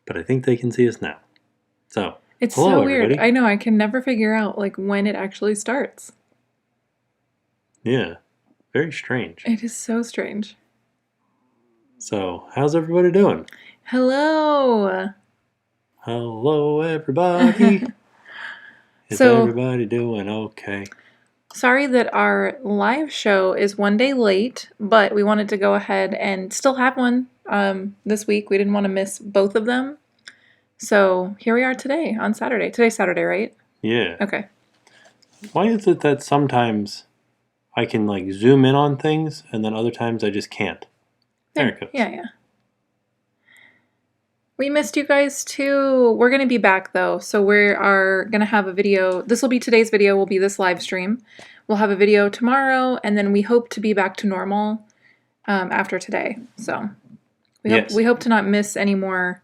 but I think they can see us now. So, It's hello, so weird. everybody. I know, I can never figure out like when it actually starts. Yeah, very strange. It is so strange. So, how's everybody doing? Hello. Hello, everybody. Is So, everybody doing okay? sorry that our live show is one day late, but we wanted to go ahead and still have one this week. We didn't want to miss both of them. So, here we are today on Saturday. Today's Saturday, right? Yeah. Okay. Why is it that sometimes I can like zoom in on things and then other times I just can't? There it goes. Yeah. We missed you guys too. We're going to be back though. So we are going to have a video. This will be today's video, will be this live stream. We'll have a video tomorrow, and then we hope to be back to normal after today. So we hope to not miss any more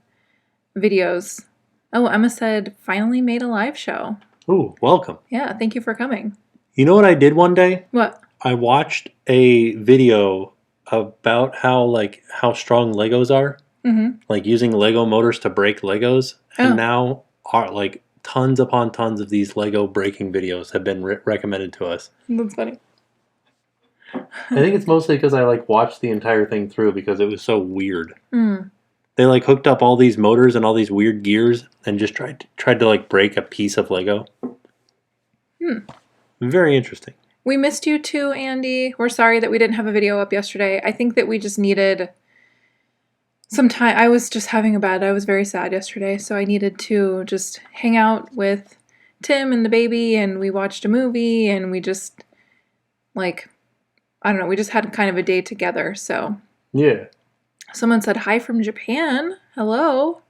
videos. Oh, Emma said, finally made a live show. Ooh, welcome. Yeah, thank you for coming. You know what I did one day? What? I watched a video about how strong Legos are. Mm-hmm. Like using Lego motors to break Legos. And Oh. now are like tons upon tons of these Lego breaking videos have been recommended to us. That's funny. I think it's mostly because I like watched the entire thing through because it was so weird. Mm. They like hooked up all these motors and all these weird gears and just tried to like break a piece of Lego. Very interesting. We missed you too, Andy. We're sorry that we didn't have a video up yesterday. I think that we just needed some time. I was very sad yesterday, so I needed to just hang out with Tim and the baby, and we watched a movie, and we just, like, I don't know, we just had kind of a day together, so. Yeah. Someone said, hi from Japan. Hello.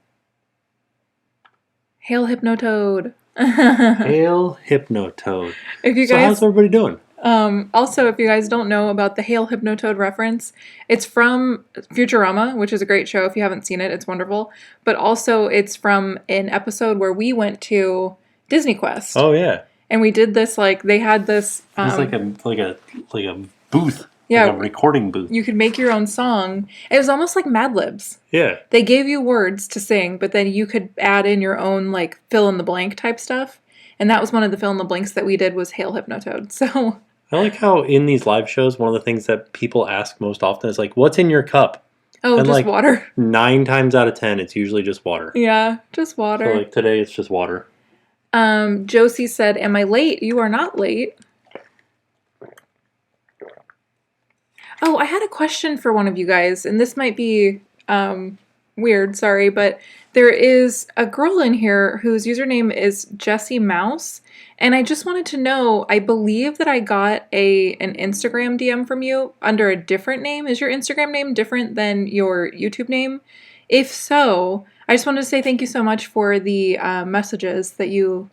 Hail Hypnotoad. Hail Hypnotoad. If you So guys, how's everybody doing? Also, if you guys don't know about the Hail Hypnotoad reference, it's from Futurama, which is a great show. If you haven't seen it, it's wonderful. But also, it's from an episode where we went to Disney Quest. Oh yeah. And we did this, like, they had this... It's like a booth. Yeah. Like a recording booth. You could make your own song. It was almost like Mad Libs. Yeah. They gave you words to sing, but then you could add in your own, like, fill-in-the-blank type stuff. And that was one of the fill-in-the-blanks that we did was Hail Hypnotoad. So... I like how in these live shows, one of the things that people ask most often is like, what's in your cup? Oh, and just like, water. 9 times out of 10, it's usually just water. Yeah, just water. So like today, it's just water. Josie said, am I late? You are not late. Oh, I had a question for one of you guys, and this might be weird, sorry, but there is a girl in here whose username is Jessie Mouse, and I just wanted to know, I believe that I got an Instagram DM from you under a different name. Is your Instagram name different than your YouTube name? If so, I just wanted to say thank you so much for the messages that you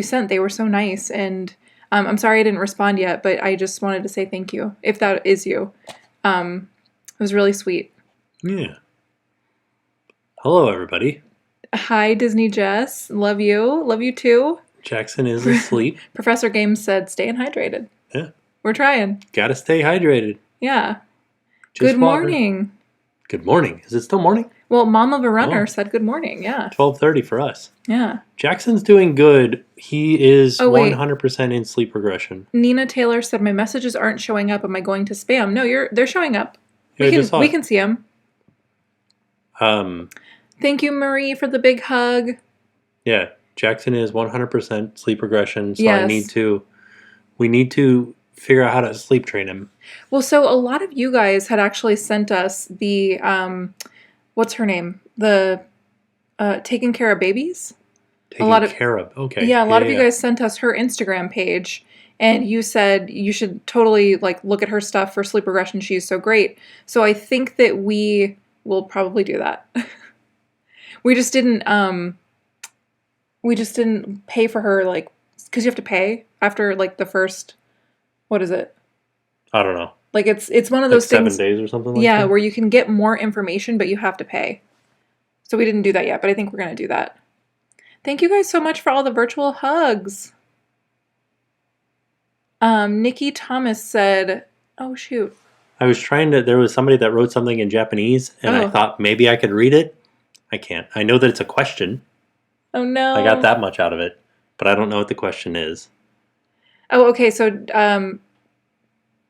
sent. They were so nice, and I'm sorry I didn't respond yet, but I just wanted to say thank you, if that is you. It was really sweet. Yeah. Hello, everybody. Hi, Disney Jess. Love you. Love you too. Jackson is asleep. Professor Games said, staying hydrated. Yeah. We're trying. Gotta stay hydrated. Yeah. Just good water. Morning. Good morning. Is it still morning? Well, Mom of a Runner said good morning. Yeah. 12:30 for us. Yeah. Jackson's doing good. He is 100% in sleep regression. Nina Taylor said, my messages aren't showing up. Am I going to spam? No, they're showing up. We can see them. Thank you, Marie, for the big hug. Yeah, Jackson is 100% sleep regression, so yes. we need to figure out how to sleep train him. Well, so a lot of you guys had actually sent us the, what's her name? The Taking Care of Babies? Okay. Yeah, a lot of you guys sent us her Instagram page, and you said you should totally like look at her stuff for sleep regression. She's so great. So I think that we will probably do that. We just didn't pay for her, like, because you have to pay after like the first, what is it? I don't know. Like it's one of those things. 7 days or something like that? Yeah, where you can get more information, but you have to pay. So we didn't do that yet, but I think we're going to do that. Thank you guys so much for all the virtual hugs. Nikki Thomas said, oh, shoot. There was somebody that wrote something in Japanese, and I thought maybe I could read it. I can't. I know that it's a question. Oh no. I got that much out of it, but I don't know what the question is. Oh, okay. So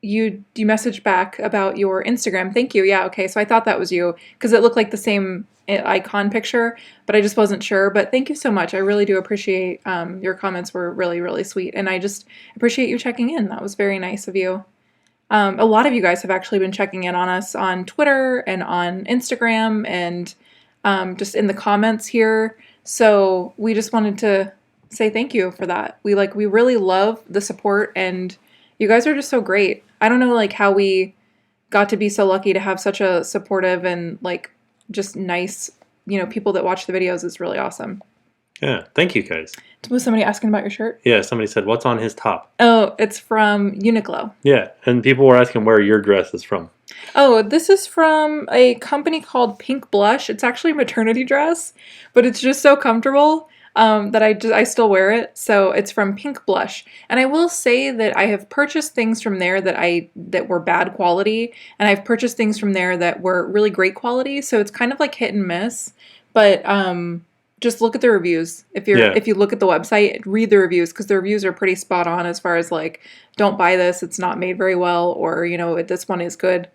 you messaged back about your Instagram. Thank you. Yeah, okay. So I thought that was you because it looked like the same icon picture, but I just wasn't sure. But thank you so much. I really do appreciate your comments were really, really sweet. And I just appreciate you checking in. That was very nice of you. A lot of you guys have actually been checking in on us on Twitter and on Instagram and just in the comments here. So we just wanted to say thank you for that. We really love the support, and you guys are just so great. I don't know like how we got to be so lucky to have such a supportive and like just nice, people that watch the videos. Is really awesome. Yeah, thank you guys. Was somebody asking about your shirt? Yeah, somebody said, what's on his top? Oh, it's from Uniqlo. Yeah, and people were asking where your dress is from. Oh, this is from a company called Pink Blush. It's actually a maternity dress, but it's just so comfortable that I still wear it. So it's from Pink Blush, and I will say that I have purchased things from there that were bad quality, and I've purchased things from there that were really great quality. So it's kind of like hit and miss, but just look at the reviews. If you look at the website, read the reviews because the reviews are pretty spot on as far as like, don't buy this, it's not made very well, or this one is good.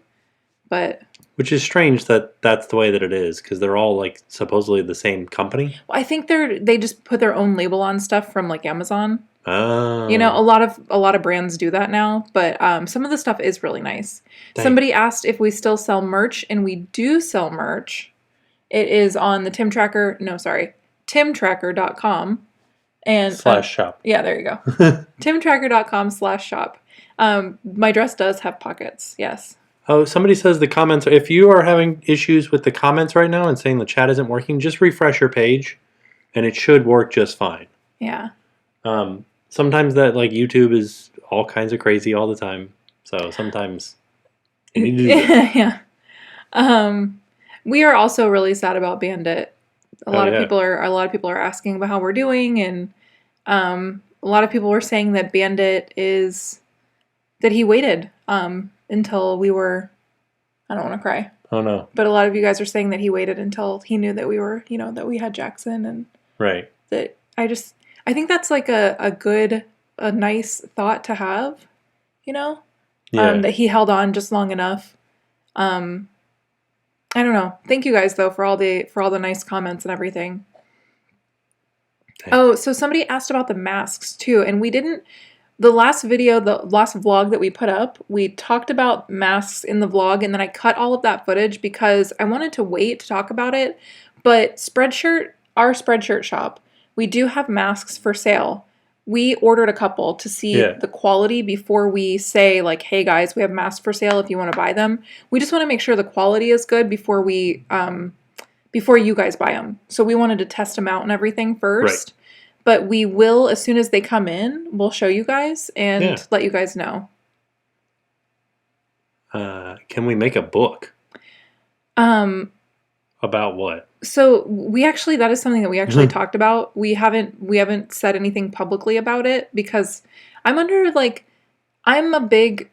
But which is strange that that's the way that it is because they're all like supposedly the same company. I think they just put their own label on stuff from like Amazon. Oh. A lot of brands do that now, but some of the stuff is really nice. Dang. Somebody asked if we still sell merch, and we do sell merch. It is on the TimTracker.com and /shop. Yeah, there you go. TimTracker.com/shop. My dress does have pockets. Yes. Oh, somebody says the comments. If you are having issues with the comments right now and saying the chat isn't working, just refresh your page, and it should work just fine. Yeah. Sometimes that like YouTube is all kinds of crazy all the time, so sometimes you need to do that. Yeah. We are also really sad about Bandit. A lot of people are asking about how we're doing, and a lot of people were saying that that he waited until we were. I don't want to cry. Oh no! But a lot of you guys are saying that he waited until he knew that we were, that we had Jackson, and right. That I think that's like a nice thought to have, that he held on just long enough. I don't know. Thank you guys though for all the nice comments and everything. Thanks. Oh, so somebody asked about the masks too, and we didn't. The last vlog that we put up, we talked about masks in the vlog, and then I cut all of that footage because I wanted to wait to talk about it. But our Spreadshirt shop, we do have masks for sale. We ordered a couple to see the quality before we say like, hey guys, we have masks for sale if you want to buy them. We just want to make sure the quality is good before you guys buy them. So we wanted to test them out and everything first. Right. But we will, as soon as they come in, we'll show you guys and let you guys know. Can we make a book? About what? So that is something that we actually talked about. We haven't said anything publicly about it because I'm a big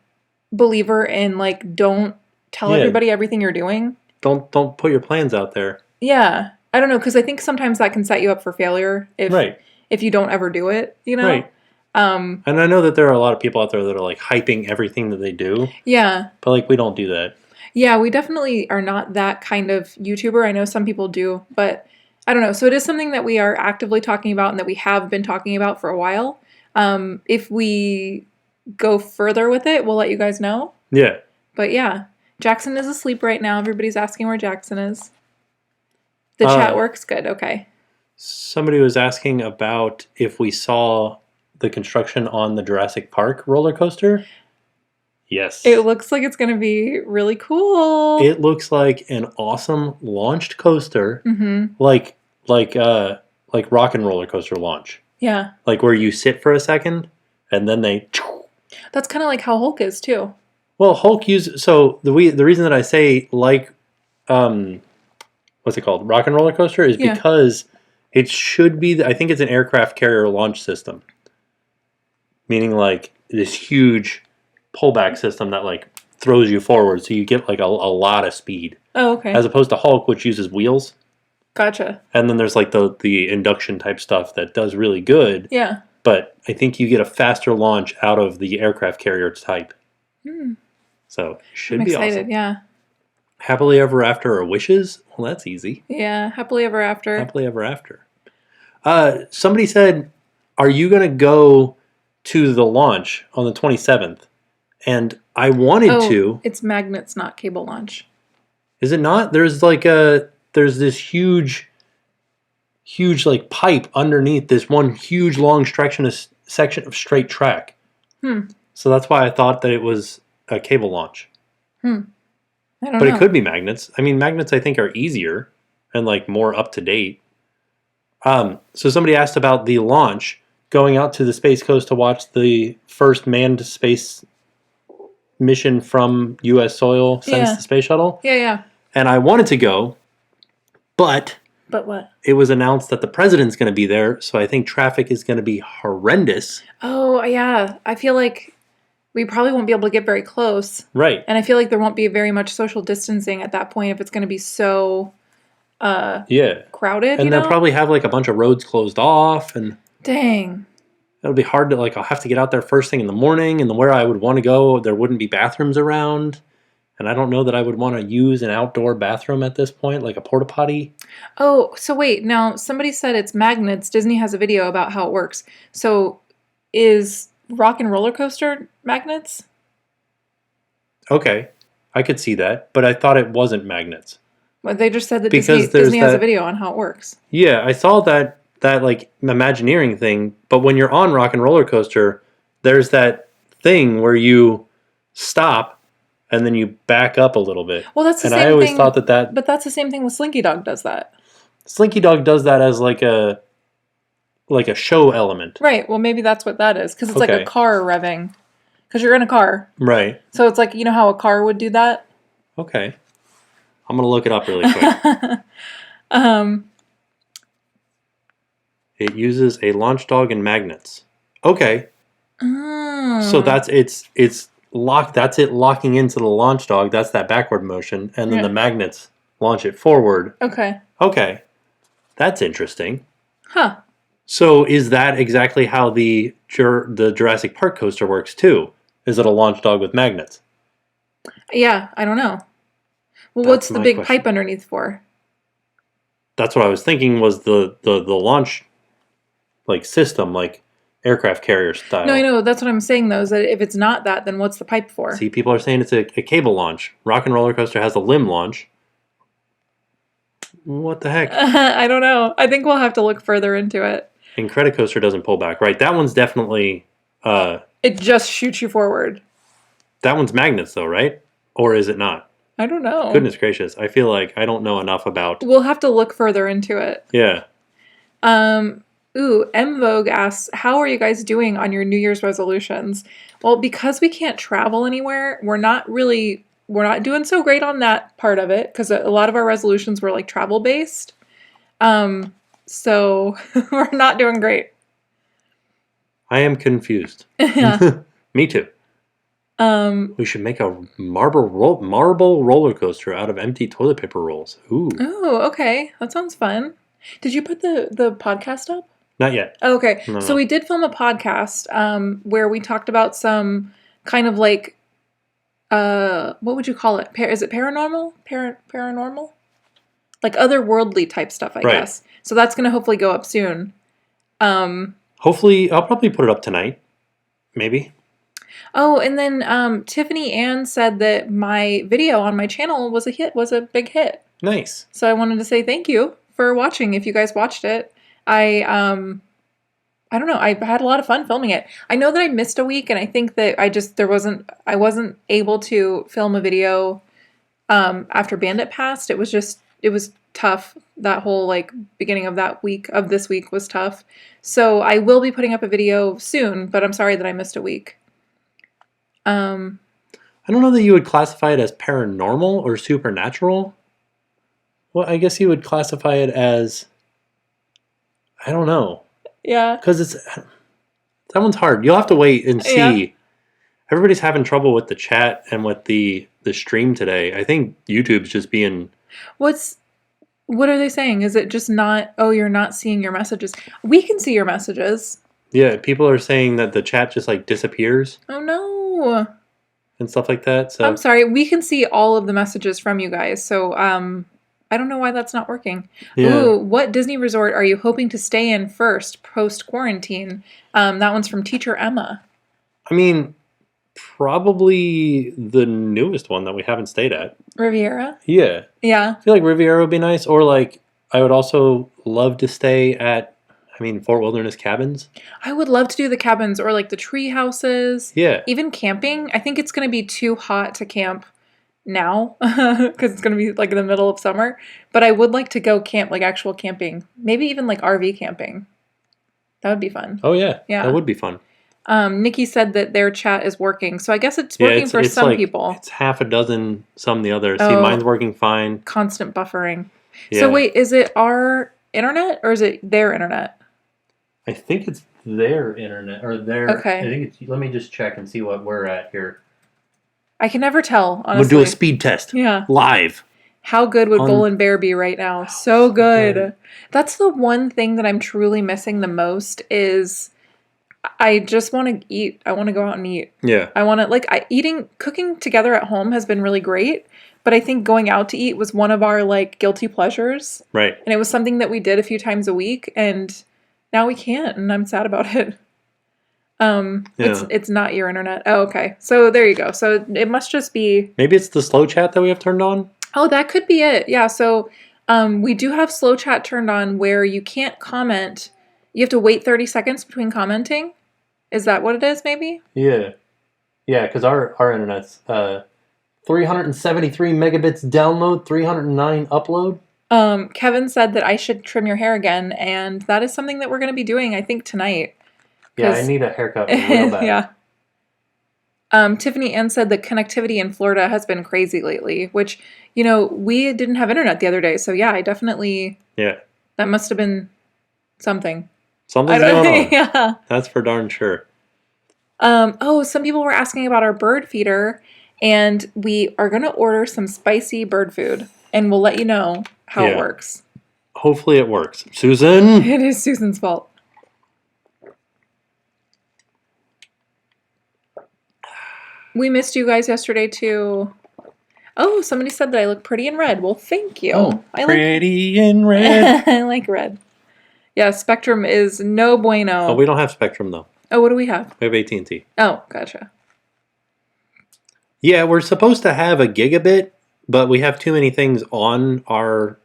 believer in like, don't tell everybody everything you're doing. Don't put your plans out there. Yeah. I don't know, because I think sometimes that can set you up for failure if you don't ever do it, Right. And I know that there are a lot of people out there that are like hyping everything that they do. Yeah. But like we don't do that. Yeah, we definitely are not that kind of YouTuber. I know some people do, but I don't know. So it is something that we are actively talking about and that we have been talking about for a while. If we go further with it, we'll let you guys know. Yeah. But yeah, Jackson is asleep right now. Everybody's asking where Jackson is. The chat works good. Okay. Somebody was asking about if we saw the construction on the Jurassic Park roller coaster. Yes. It looks like it's going to be really cool. It looks like an awesome launched coaster. Mm-hmm. Like rock and roller coaster launch. Yeah. Like where you sit for a second and then they... That's kind of like how Hulk is too. Well, Hulk so the reason that I say like what's it called? Rock and roller coaster is because it should be I think it's an aircraft carrier launch system. Meaning like this huge pullback system that like throws you forward so you get like a lot of speed. Oh, okay. As opposed to Hulk, which uses wheels. Gotcha. And then there's like the induction type stuff that does really good. Yeah. But I think you get a faster launch out of the aircraft carrier type. So should I'm be excited. awesome. Yeah. Happily ever after or wishes? Well, that's easy. Yeah. Happily ever after. Happily ever after. Somebody said, "Are you going to go to the launch on the 27th?" And I wanted to. It's magnets, not cable launch. Is it not? There's this huge like pipe underneath this one huge long section of straight track. So that's why I thought that it was a cable launch. I don't know. But it could be magnets. I mean, magnets I think are easier and like more up to date. So somebody asked about the launch, going out to the Space Coast to watch the first manned space mission from U.S. soil since the space shuttle. Yeah. And I wanted to go, but what? It was announced that the president's going to be there, so I think traffic is going to be horrendous. Oh, yeah. I feel like we probably won't be able to get very close. Right. And I feel like there won't be very much social distancing at that point if it's going to be so crowded. And they'll probably have like a bunch of roads closed off, and dang. It'll be hard to I'll have to get out there first thing in the morning, and where I would want to go, there wouldn't be bathrooms around. And I don't know that I would want to use an outdoor bathroom at this point, like a porta potty. Oh, so wait. Now, somebody said it's magnets. Disney has a video about how it works. So is Rock and Roller Coaster magnets? Okay. I could see that. But I thought it wasn't magnets. Well, they just said that Disney has a video on how it works. Yeah, I saw that like Imagineering thing. But when you're on Rock and Roller Coaster, there's that thing where you stop and then you back up a little bit. Well, that's the same thing. And I always thought that... But that's the same thing with Slinky Dog does that. Slinky Dog does that as like a show element. Right. Well, maybe that's what that is. Because it's like a car revving. Because you're in a car. Right. So it's like, you know how a car would do that? Okay. I'm going to look it up really quick. It uses a launch dog and magnets. Okay. So that's it's locked. That's it locking into the launch dog. That's that backward motion, and then the magnets launch it forward. Okay. That's interesting. Huh. So is that exactly how the Jurassic Park coaster works too? Is it a launch dog with magnets? Yeah, I don't know. Well, what's the big pipe underneath for? That's what I was thinking was the launch system, like aircraft carrier style. No, I know. That's what I'm saying, though, is that if it's not that, then what's the pipe for? See, people are saying it's a cable launch. Rock and Roller Coaster has a limb launch. What the heck? I don't know. I think we'll have to look further into it. And Credit Coaster doesn't pull back. Right, that one's definitely... it just shoots you forward. That one's magnets, though, right? Or is it not? I don't know. Goodness gracious. I feel like I don't know enough about... We'll have to look further into it. Yeah. M Vogue asks, how are you guys doing on your New Year's resolutions? Well, because we can't travel anywhere, we're not doing so great on that part of it, because a lot of our resolutions were like travel based. So we're not doing great. I am confused. Yeah. Me too. We should make a marble roller coaster out of empty toilet paper rolls. Ooh. Oh, okay. That sounds fun. Did you put the podcast up? Not yet. Oh, okay. No. So we did film a podcast where we talked about some kind of like, what would you call it? Is it paranormal? Paranormal? Like otherworldly type stuff, I guess. So that's going to hopefully go up soon. Hopefully, I'll probably put it up tonight. Maybe. Oh, and then Tiffany Ann said that my video on my channel was a big hit. Nice. So I wanted to say thank you for watching. If you guys watched it, I don't know. I had a lot of fun filming it. I know that I missed a week, and I think that I wasn't able to film a video after Bandit passed. It was tough. That whole beginning of this week was tough. So I will be putting up a video soon, but I'm sorry that I missed a week. I don't know that you would classify it as paranormal or supernatural. Well, I guess you would classify it as, I don't know. Yeah. Because that one's hard. You'll have to wait and see. Yeah. Everybody's having trouble with the chat and with the stream today. I think YouTube's just being... What's What are they saying? Is it just not, oh, you're not seeing your messages? We can see your messages. Yeah, people are saying that the chat just like disappears. Oh no. And stuff like that. So I'm sorry. We can see all of the messages from you guys. So I don't know why that's not working. yeah. Ooh, what Disney resort are you hoping to stay in first post quarantine? That one's from Teacher Emma. I mean, probably the newest one that we haven't stayed at. Riviera? Yeah. Yeah. I feel like Riviera would be nice. Or like I would also love to stay at Fort Wilderness Cabins. I would love to do the cabins or like the tree houses. Yeah. Even camping. I think it's going to be too hot to camp now because it's going to be like in the middle of summer. But I would like to go camp, like actual camping. Maybe even like RV camping. That would be fun. Oh, yeah. Yeah. That would be fun. Nikki said that their chat is working. So I guess it's working for some like, people. It's half a dozen, some the other. See, Oh. mine's working fine. Constant buffering. Yeah. So wait, is it our internet or is it their internet? I think it's their internet or their. Okay. I think it's. Let me just check and see what we're at here. I can never tell, honestly. We'll do a speed test. Yeah. Live. How good would Bull and Bear be right now? So good. good. That's the one thing that I'm truly missing the most is I just want to eat. I want to go out and eat. Yeah. I want to cooking together at home has been really great, but I think going out to eat was one of our like guilty pleasures. Right. And it was something that we did a few times a week and now we can't and I'm sad about it. It's not your internet. Oh, okay. So there you go. So it must just be maybe it's the slow chat that we have turned on. Oh, that could be it. Yeah. So we do have slow chat turned on where you can't comment. You have to wait 30 seconds between commenting. Is that what it is, maybe? Yeah. Yeah, because our internet's 373 megabits download, 309 upload. Kevin said that I should trim your hair again, and that is something that we're going to be doing, I think, tonight. Yeah, I need a haircut real bad. Yeah. Tiffany Ann said that connectivity in Florida has been crazy lately, which, we didn't have internet the other day. So, yeah, I definitely... Yeah. That must have been something. Something's going on. Yeah. That's for darn sure. Some people were asking about our bird feeder, and we are going to order some spicy bird food, and we'll let you know how it works. Hopefully it works. Susan! It is Susan's fault. We missed you guys yesterday, too. Oh, somebody said that I look pretty in red. Well, thank you. Oh, pretty in red. I like red. Yeah, Spectrum is no bueno. Oh, we don't have Spectrum, though. Oh, what do we have? We have AT&T. Oh, gotcha. Yeah, we're supposed to have a gigabit, but we have too many things on our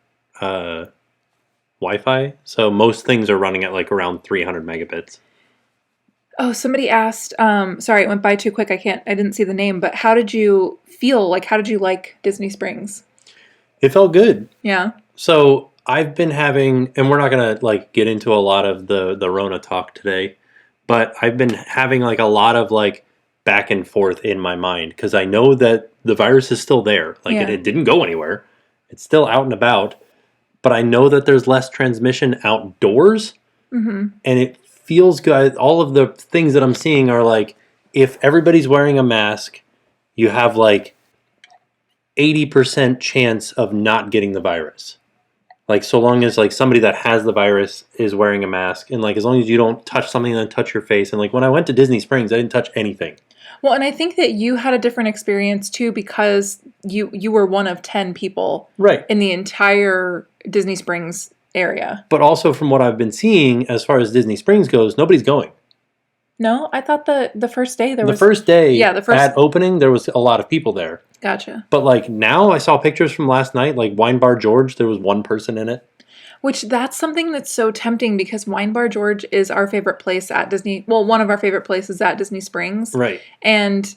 Wi-Fi, so most things are running at like around 300 megabits. Oh, somebody asked, sorry, it went by too quick. I didn't see the name, but how did you feel? Like, how did you like Disney Springs? It felt good. Yeah. So I've been having, and we're not going to like get into a lot of the Rona talk today, but I've been having like a lot of like back and forth in my mind because I know that the virus is still there. Like it didn't go anywhere. It's still out and about, but I know that there's less transmission outdoors, and it feels good. All of the things that I'm seeing are like, if everybody's wearing a mask, you have like 80% chance of not getting the virus. Like, so long as like somebody that has the virus is wearing a mask, and like as long as you don't touch something and then touch your face. And like when I went to Disney Springs, I didn't touch anything. Well, and I think that you had a different experience too because you were one of 10 people in the entire Disney Springs area. But also from what I've been seeing, as far as Disney Springs goes, nobody's going. No, I thought the first day there was... The first day at opening, there was a lot of people there. Gotcha. But like now, I saw pictures from last night, like Wine Bar George, there was one person in it. Which that's something that's so tempting because Wine Bar George is our favorite place at Disney. Well, one of our favorite places at Disney Springs. Right. And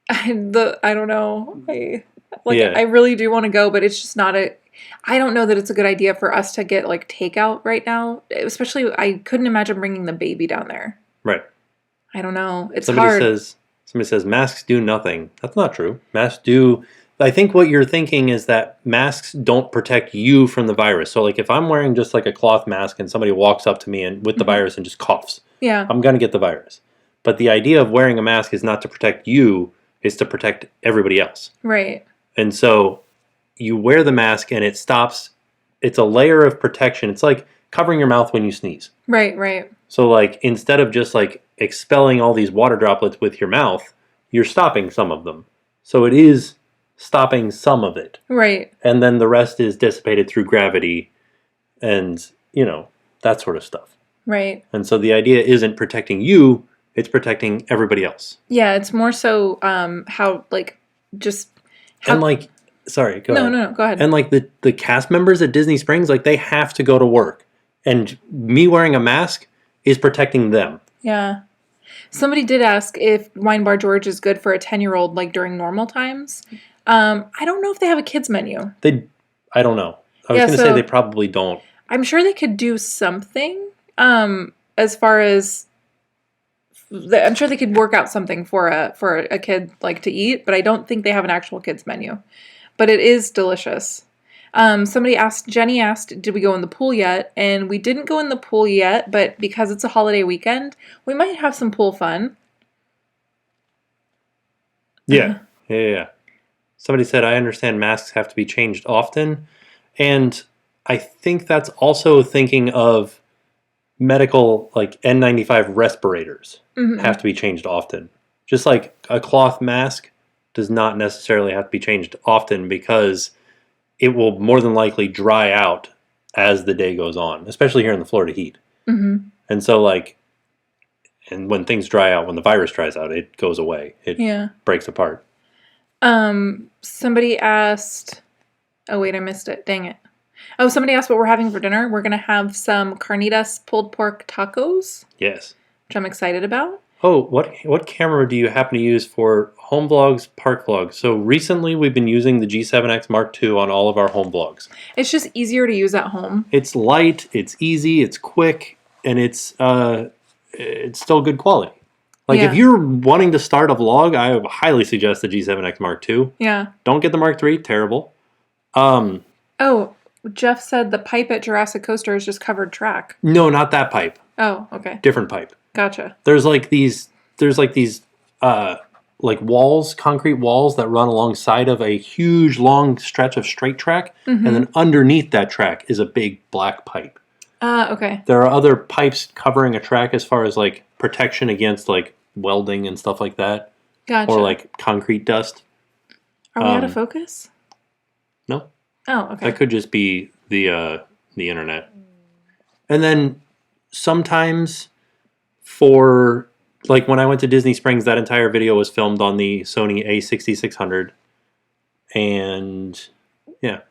I don't know. I really do want to go, but it's just not I don't know that it's a good idea for us to get like takeout right now. Especially, I couldn't imagine bringing the baby down there. Right. I don't know. It's hard. Somebody says masks do nothing. That's not true. Masks do. I think what you're thinking is that masks don't protect you from the virus. So like if I'm wearing just like a cloth mask and somebody walks up to me and with the virus and just coughs, I'm going to get the virus. But the idea of wearing a mask is not to protect you, it's to protect everybody else. Right. And so you wear the mask and it stops it's a layer of protection. It's like covering your mouth when you sneeze. Right, right. So like instead of just like expelling all these water droplets with your mouth, you're stopping some of them. So it is stopping some of it. Right. And then the rest is dissipated through gravity and, that sort of stuff. Right. And so the idea isn't protecting you, it's protecting everybody else. Yeah, it's more so how like just how And like sorry, go ahead. No, go ahead. And like the cast members at Disney Springs, like they have to go to work. And me wearing a mask is protecting them. Yeah. Somebody did ask if Wine Bar George is good for a 10-year-old like during normal times. I don't know if they have a kids menu. I don't know. I was going to say they probably don't. I'm sure they could do something as far as I'm sure they could work out something for a kid like to eat, but I don't think they have an actual kids menu. But it is delicious. Jenny asked, did we go in the pool yet? And we didn't go in the pool yet, but because it's a holiday weekend, we might have some pool fun. Yeah. Somebody said, I understand masks have to be changed often. And I think that's also thinking of medical, like N95 respirators have to be changed often. Just like a cloth mask does not necessarily have to be changed often because it will more than likely dry out as the day goes on, especially here in the Florida heat. Mm-hmm. And so and when things dry out, when the virus dries out, it goes away. It breaks apart. Somebody asked, oh wait, I missed it. Dang it. Oh, somebody asked what we're having for dinner. We're going to have some carnitas pulled pork tacos. Yes. Which I'm excited about. Oh, what camera do you happen to use for home vlogs, park vlogs? So recently we've been using the G7X Mark II on all of our home vlogs. It's just easier to use at home. It's light, it's easy, it's quick, and it's still good quality. Like if you're wanting to start a vlog, I would highly suggest the G7X Mark II. Yeah. Don't get the Mark III, terrible. Oh, Jeff said the pipe at Jurassic Coaster is just covered track. No, not that pipe. Oh, okay. Different pipe. Gotcha. There's these walls, concrete walls that run alongside of a huge long stretch of straight track, and then underneath that track is a big black pipe. Okay. There are other pipes covering a track as far as protection against welding and stuff like that. Gotcha. Or concrete dust. Are we out of focus? No. Oh, okay. That could just be the internet. And then sometimes for when I went to Disney Springs, that entire video was filmed on the Sony A6600. And yeah,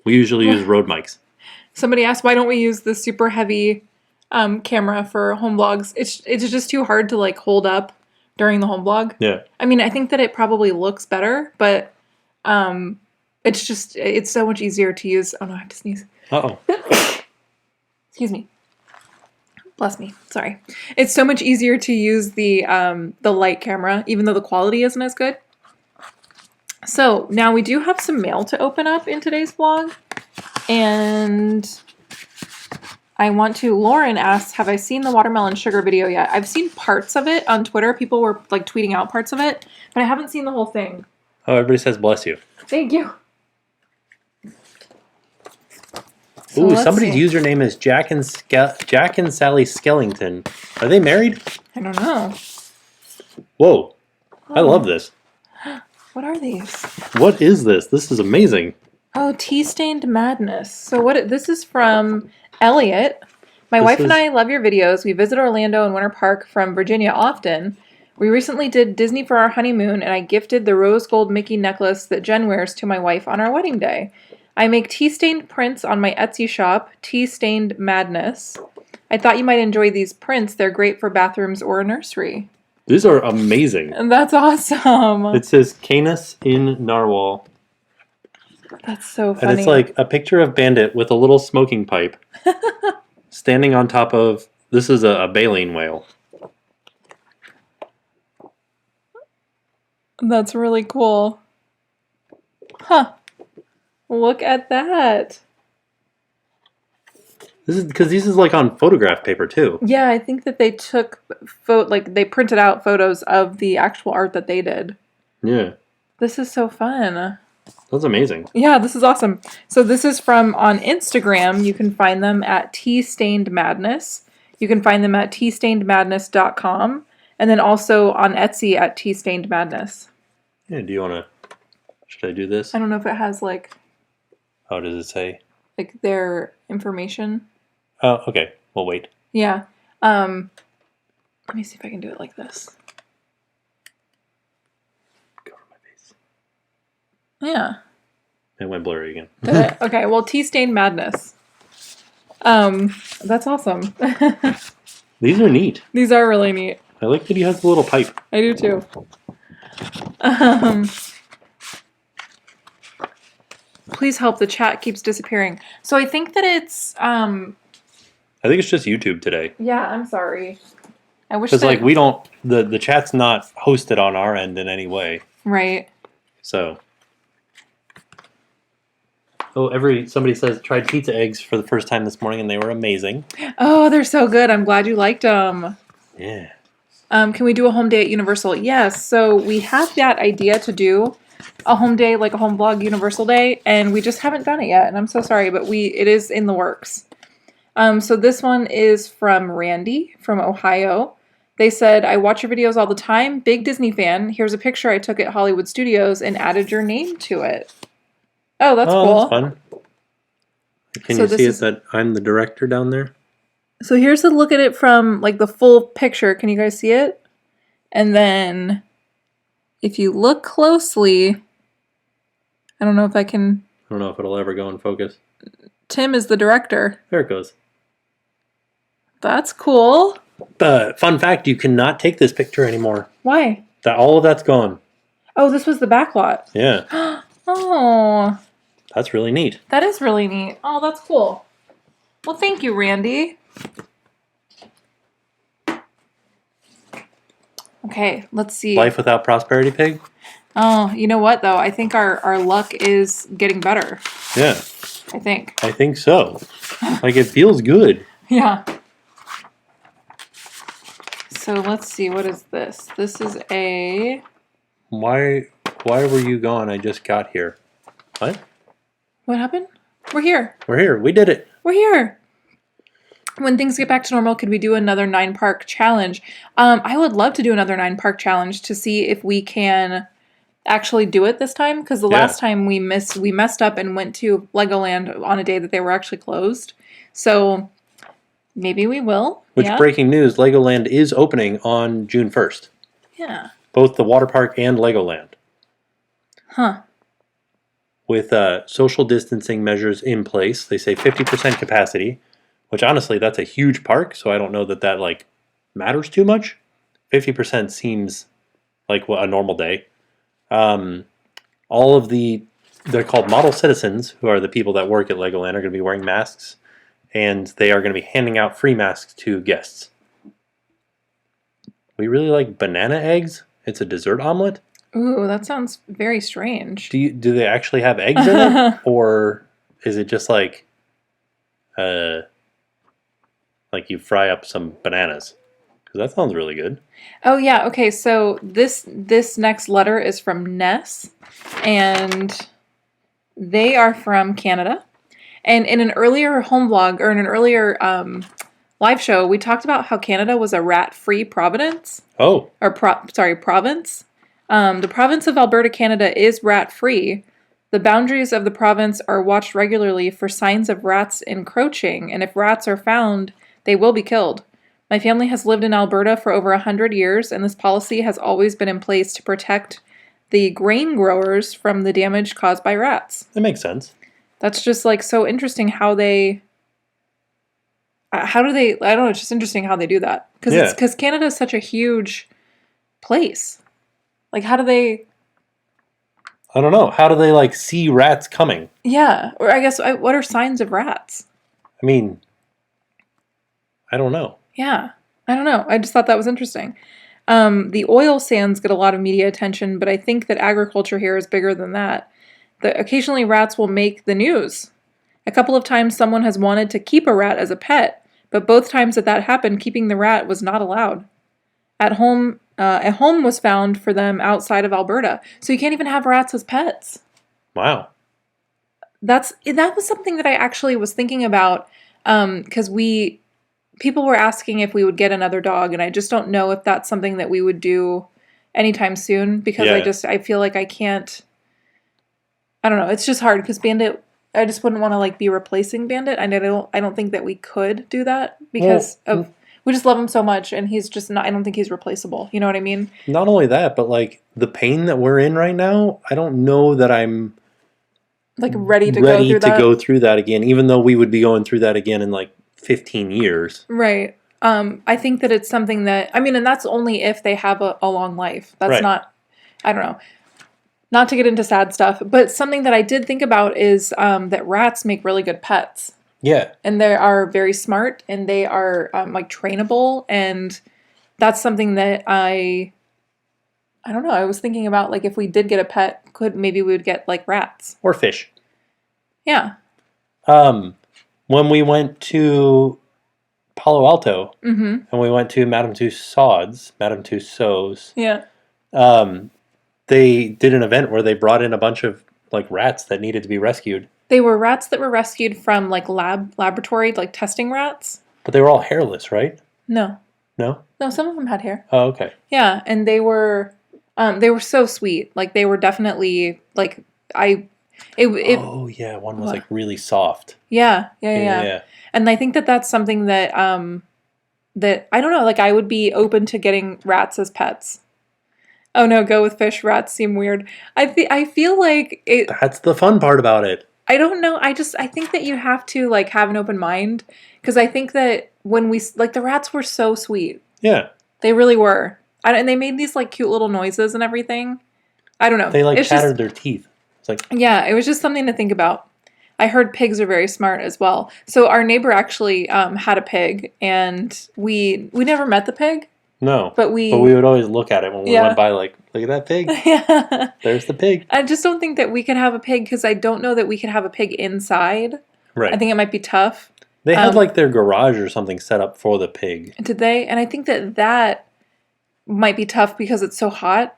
we usually use Rode mics. Somebody asked, why don't we use the super heavy camera for home vlogs? It's just too hard to hold up during the home vlog. Yeah. I mean, I think that it probably looks better, but it's so much easier to use. Oh no, I have to sneeze. Uh-oh. Excuse me. Bless me. Sorry. It's so much easier to use the light camera, even though the quality isn't as good. So now we do have some mail to open up in today's vlog. And Lauren asks, have I seen the watermelon sugar video yet? I've seen parts of it on Twitter. People were tweeting out parts of it, but I haven't seen the whole thing. Oh, everybody says bless you. Thank you. So ooh, somebody's username is Jack and Sally Skellington. Are they married? I don't know. Whoa. I love this. What are these? What is this? This is amazing. Oh, Tea-Stained Madness. So this is from Elliot. My wife and I love your videos. We visit Orlando and Winter Park from Virginia often. We recently did Disney for our honeymoon, and I gifted the rose gold Mickey necklace that Jen wears to my wife on our wedding day. I make tea-stained prints on my Etsy shop, Tea-Stained Madness. I thought you might enjoy these prints. They're great for bathrooms or a nursery. These are amazing. And that's awesome. It says Canis in Narwhal. That's so funny. And it's a picture of Bandit with a little smoking pipe standing on top of, this is a baleen whale. That's really cool. Huh. Look at that. This is on photograph paper too. Yeah, I think that they took they printed out photos of the actual art that they did. Yeah. This is so fun. That's amazing. Yeah, this is awesome. So this is from on Instagram. You can find them at Tea-Stained Madness. You can find them at teastainedmadness.com. And then also on Etsy at Tea-Stained Madness. Yeah, do you want to... Should I do this? I don't know if it has like... How does it say? Like their information. Oh, okay. We'll wait. Yeah. Let me see if I can do it like this. Cover my face. Yeah. It went blurry again. Did it? Okay, well, Tea-Stained Madness. That's awesome. These are neat. These are really neat. I like that he has the little pipe. I do too. Please help, the chat keeps disappearing. So I think that it's I think it's just YouTube today. yeah, I'm sorry. I wish Because that... like we don't the chat's not hosted on our end in any way. Right. So somebody says tried pizza eggs for the first time this morning and they were amazing. Oh, they're so good. I'm glad you liked them. Yeah. Can we do a home day at Universal? Yes. So we have that idea to do a home day, like a home vlog Universal day, and we just haven't done it yet. And I'm so sorry, but it is in the works. So this one is from Randy from Ohio. They said, I watch your videos all the time. Big Disney fan. Here's a picture I took at Hollywood Studios and added your name to it. Oh, that's cool. That's fun. Can you see it that I'm the director down there? So here's a look at it from like the full picture. Can you guys see it? And then if you look closely, I don't know if I can... I don't know if it'll ever go in focus. Tim is the director. There it goes. That's cool. Fun fact, you cannot take this picture anymore. Why? All of that's gone. Oh, this was the back lot. Yeah. Oh. That's really neat. That is really neat. Oh, that's cool. Well, thank you, Randy. Okay, let's see. Life without Prosperity Pig? Oh, you know what, though? I think our luck is getting better. Yeah. I think. I think so. Like, it feels good. Yeah. So let's see. What is this? This is a... Why were you gone? I just got here. What? What happened? We're here. We're here. We did it. We're here. When things get back to normal, could we do another 9-park challenge? I would love to do another 9-park challenge to see if we can actually do it this time. Because the last time we messed up and went to Legoland on a day that they were actually closed. So maybe we will. Which, breaking news, Legoland is opening on June 1st. Yeah. Both the water park and Legoland. Huh. With social distancing measures in place. They say 50% capacity. Which, honestly, that's a huge park, so I don't know that like, matters too much. 50% seems like a normal day. All of they're called model citizens, who are the people that work at Legoland, are going to be wearing masks, and they are going to be handing out free masks to guests. We really like banana eggs. It's a dessert omelet. Ooh, that sounds very strange. Do they actually have eggs in it, or is it just like you fry up some bananas? Because that sounds really good. Oh, yeah. Okay, so this next letter is from Ness, and they are from Canada. And in an earlier home vlog, or in an earlier live show, we talked about how Canada was a rat-free province. Oh. Or, province. The province of Alberta, Canada is rat-free. The boundaries of the province are watched regularly for signs of rats encroaching, and if rats are found, they will be killed. My family has lived in Alberta for over 100 years, and this policy has always been in place to protect the grain growers from the damage caused by rats. That makes sense. That's just like so interesting how they... how do they... I don't know, it's just interesting how they do that. Because Canada is such a huge place. Like, how do they... I don't know. How do they, like, see rats coming? Yeah. Or I guess, what are signs of rats? I mean... I don't know. Yeah. I don't know. I just thought that was interesting. The oil sands get a lot of media attention, but I think that agriculture here is bigger than that. Occasionally rats will make the news. A couple of times someone has wanted to keep a rat as a pet, but both times that happened, keeping the rat was not allowed. At home, a home was found for them outside of Alberta, so you can't even have rats as pets. Wow. That was something that I actually was thinking about, because people were asking if we would get another dog, and I just don't know if that's something that we would do anytime soon, because Yeah. I feel like I can't. I don't know. It's just hard because Bandit. I just wouldn't want to like be replacing Bandit. I don't think that we could do that because Well, we just love him so much, and he's just not. I don't think he's replaceable. You know what I mean? not only that, but like the pain that we're in right now, I don't know that I'm Like ready to go ready through to that. go through that again, even though we would be going through that again in like 15 years. Right. I think that it's something that, I mean, and that's only if they have a long life. That's Right. not, I don't know, not to get into sad stuff, but something that I did think about is that rats make really good pets. Yeah. And they are very smart, and they are like trainable. And that's something that I don't know, I was thinking about like if we did get a pet, maybe we would get like rats. Or fish. Yeah. When we went to Palo Alto Mm-hmm. and we went to Madame Tussauds, Yeah. they did an event where they brought in a bunch of like rats that needed to be rescued. They were rats that were rescued from like laboratory, like testing rats. But they were all hairless, right? No. No? No, some of them had hair. Oh, okay. Yeah, and they were so sweet. Like they were definitely like Oh, yeah, one was what? like really soft. Yeah. And I think that that's something that that I don't know, like I would be open to getting rats as pets. Oh no, go with fish. Rats seem weird. I feel like it. That's the fun part about it. I don't know. I think that you have to like have an open mind, because I think that when we like the rats were so sweet. Yeah. They really were. And they made these like cute little noises and everything. I don't know. They like It's chattered their teeth. It's like, yeah, it was just something to think about. I heard pigs are very smart as well. So our neighbor actually had a pig, and we never met the pig, no. but we would always look at it when we Yeah. went by, like, look at that pig. yeah. There's the pig. I just don't think that we could have a pig, because I don't know that we could have a pig inside. Right. I think it might be tough. They had like their garage or something set up for the pig. Did they? And I think that might be tough because it's so hot.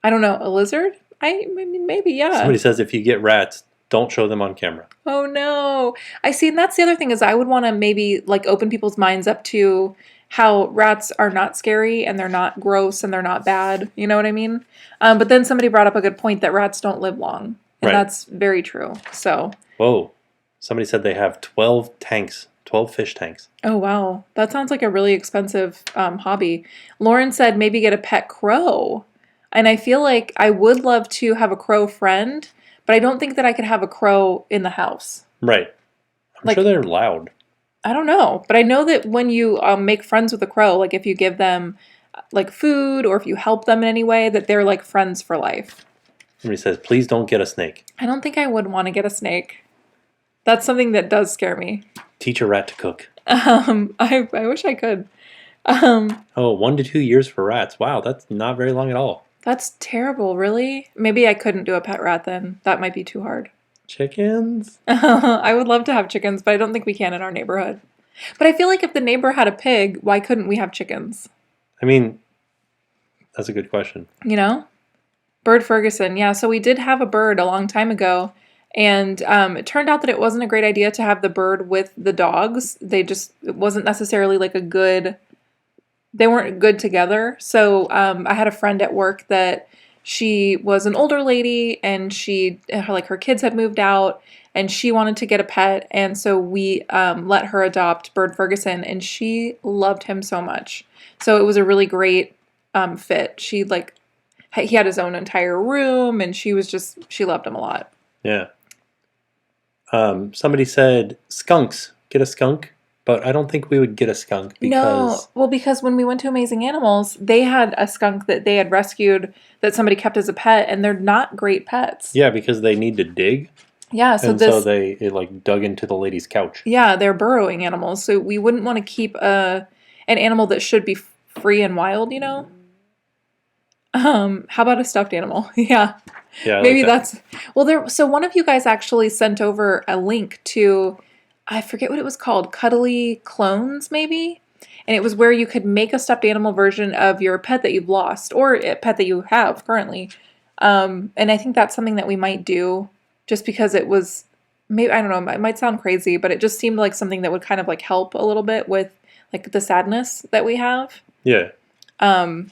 I don't know. A lizard? I mean, maybe, yeah. Somebody says if you get rats, don't show them on camera. Oh no. I see, and that's the other thing, is I would want to maybe like open people's minds up to how rats are not scary, and they're not gross, and they're not bad. You know what I mean? But then somebody brought up a good point that rats don't live long. And that's very true. So. Whoa. Somebody said they have 12 fish tanks. Oh wow. That sounds like a really expensive hobby. Lauren said maybe get a pet crow. And I feel like I would love to have a crow friend, but I don't think that I could have a crow in the house. Right. I'm Like, sure they're loud. I don't know. But I know that when you make friends with a crow, like if you give them like food, or if you help them in any way, that they're like friends for life. Somebody says, please don't get a snake. I don't think I would want to get a snake. That's something that does scare me. Teach a rat to cook. I wish I could. 1 to 2 years for rats. Wow, that's not very long at all. That's terrible, really? Maybe I couldn't do a pet rat then. That might be too hard. Chickens? I would love to have chickens, but I don't think we can in our neighborhood. But I feel like if the neighbor had a pig, why couldn't we have chickens? I mean, that's a good question. You know? Bird Ferguson. Yeah, so we did have a bird a long time ago. And it turned out that it wasn't a great idea to have the bird with the dogs. It wasn't necessarily like they weren't good together. So I had a friend at work that she was an older lady, and her kids had moved out, and she wanted to get a pet. And so we let her adopt Bird Ferguson, and she loved him so much. So it was a really great fit. He had his own entire room, and she loved him a lot. Yeah. Somebody said skunks. Get a skunk. But I don't think we would get a skunk because... No, well, because when we went to Amazing Animals, they had a skunk that they had rescued that somebody kept as a pet, and they're not great pets. Yeah, because they need to dig. Yeah, so it like dug into the lady's couch. Yeah, they're burrowing animals, so we wouldn't want to keep an animal that should be free and wild, you know? How about a stuffed animal? Yeah. Yeah, maybe like that. Well, so one of you guys actually sent over a link to, I forget what it was called, Cuddly Clones, maybe? And it was where you could make a stuffed animal version of your pet that you've lost, or a pet that you have currently. And I think that's something that we might do just because it was, maybe, I don't know, it might sound crazy, but it just seemed like something that would kind of like help a little bit with like the sadness that we have. Yeah. I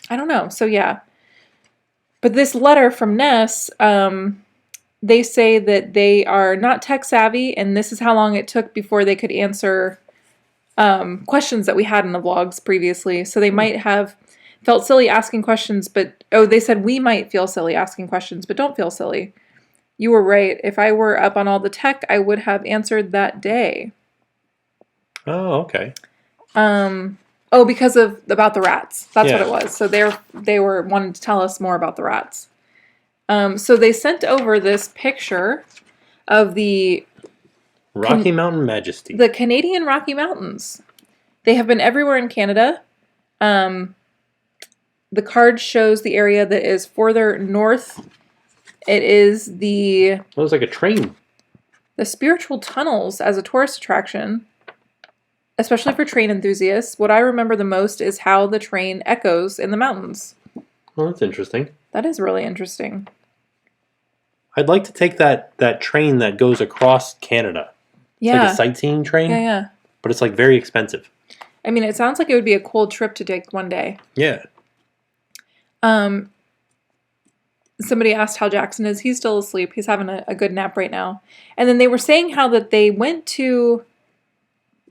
don't know. So yeah. But this letter from Ness, they say that they are not tech savvy, and this is how long it took before they could answer questions that we had in the vlogs previously. So they might have felt silly asking questions, but they said we might feel silly asking questions, but don't feel silly. You were right. If I were up on all the tech, I would have answered that day. Oh, okay. Because of about the rats. That's what it was. So they were wanting to tell us more about the rats. So they sent over this picture of the Rocky Mountain Majesty. The Canadian Rocky Mountains. They have been everywhere in Canada. The card shows the area that is further north. It is it was like a train. The spiritual tunnels as a tourist attraction, especially for train enthusiasts. What I remember the most is how the train echoes in the mountains. Well, that's interesting. That is really interesting. I'd like to take that train that goes across Canada. It's like a sightseeing train. Yeah. But it's like very expensive. I mean, it sounds like it would be a cool trip to take one day. Yeah. Somebody asked how Jackson is. He's still asleep. He's having a good nap right now. And then they were saying how that they went to...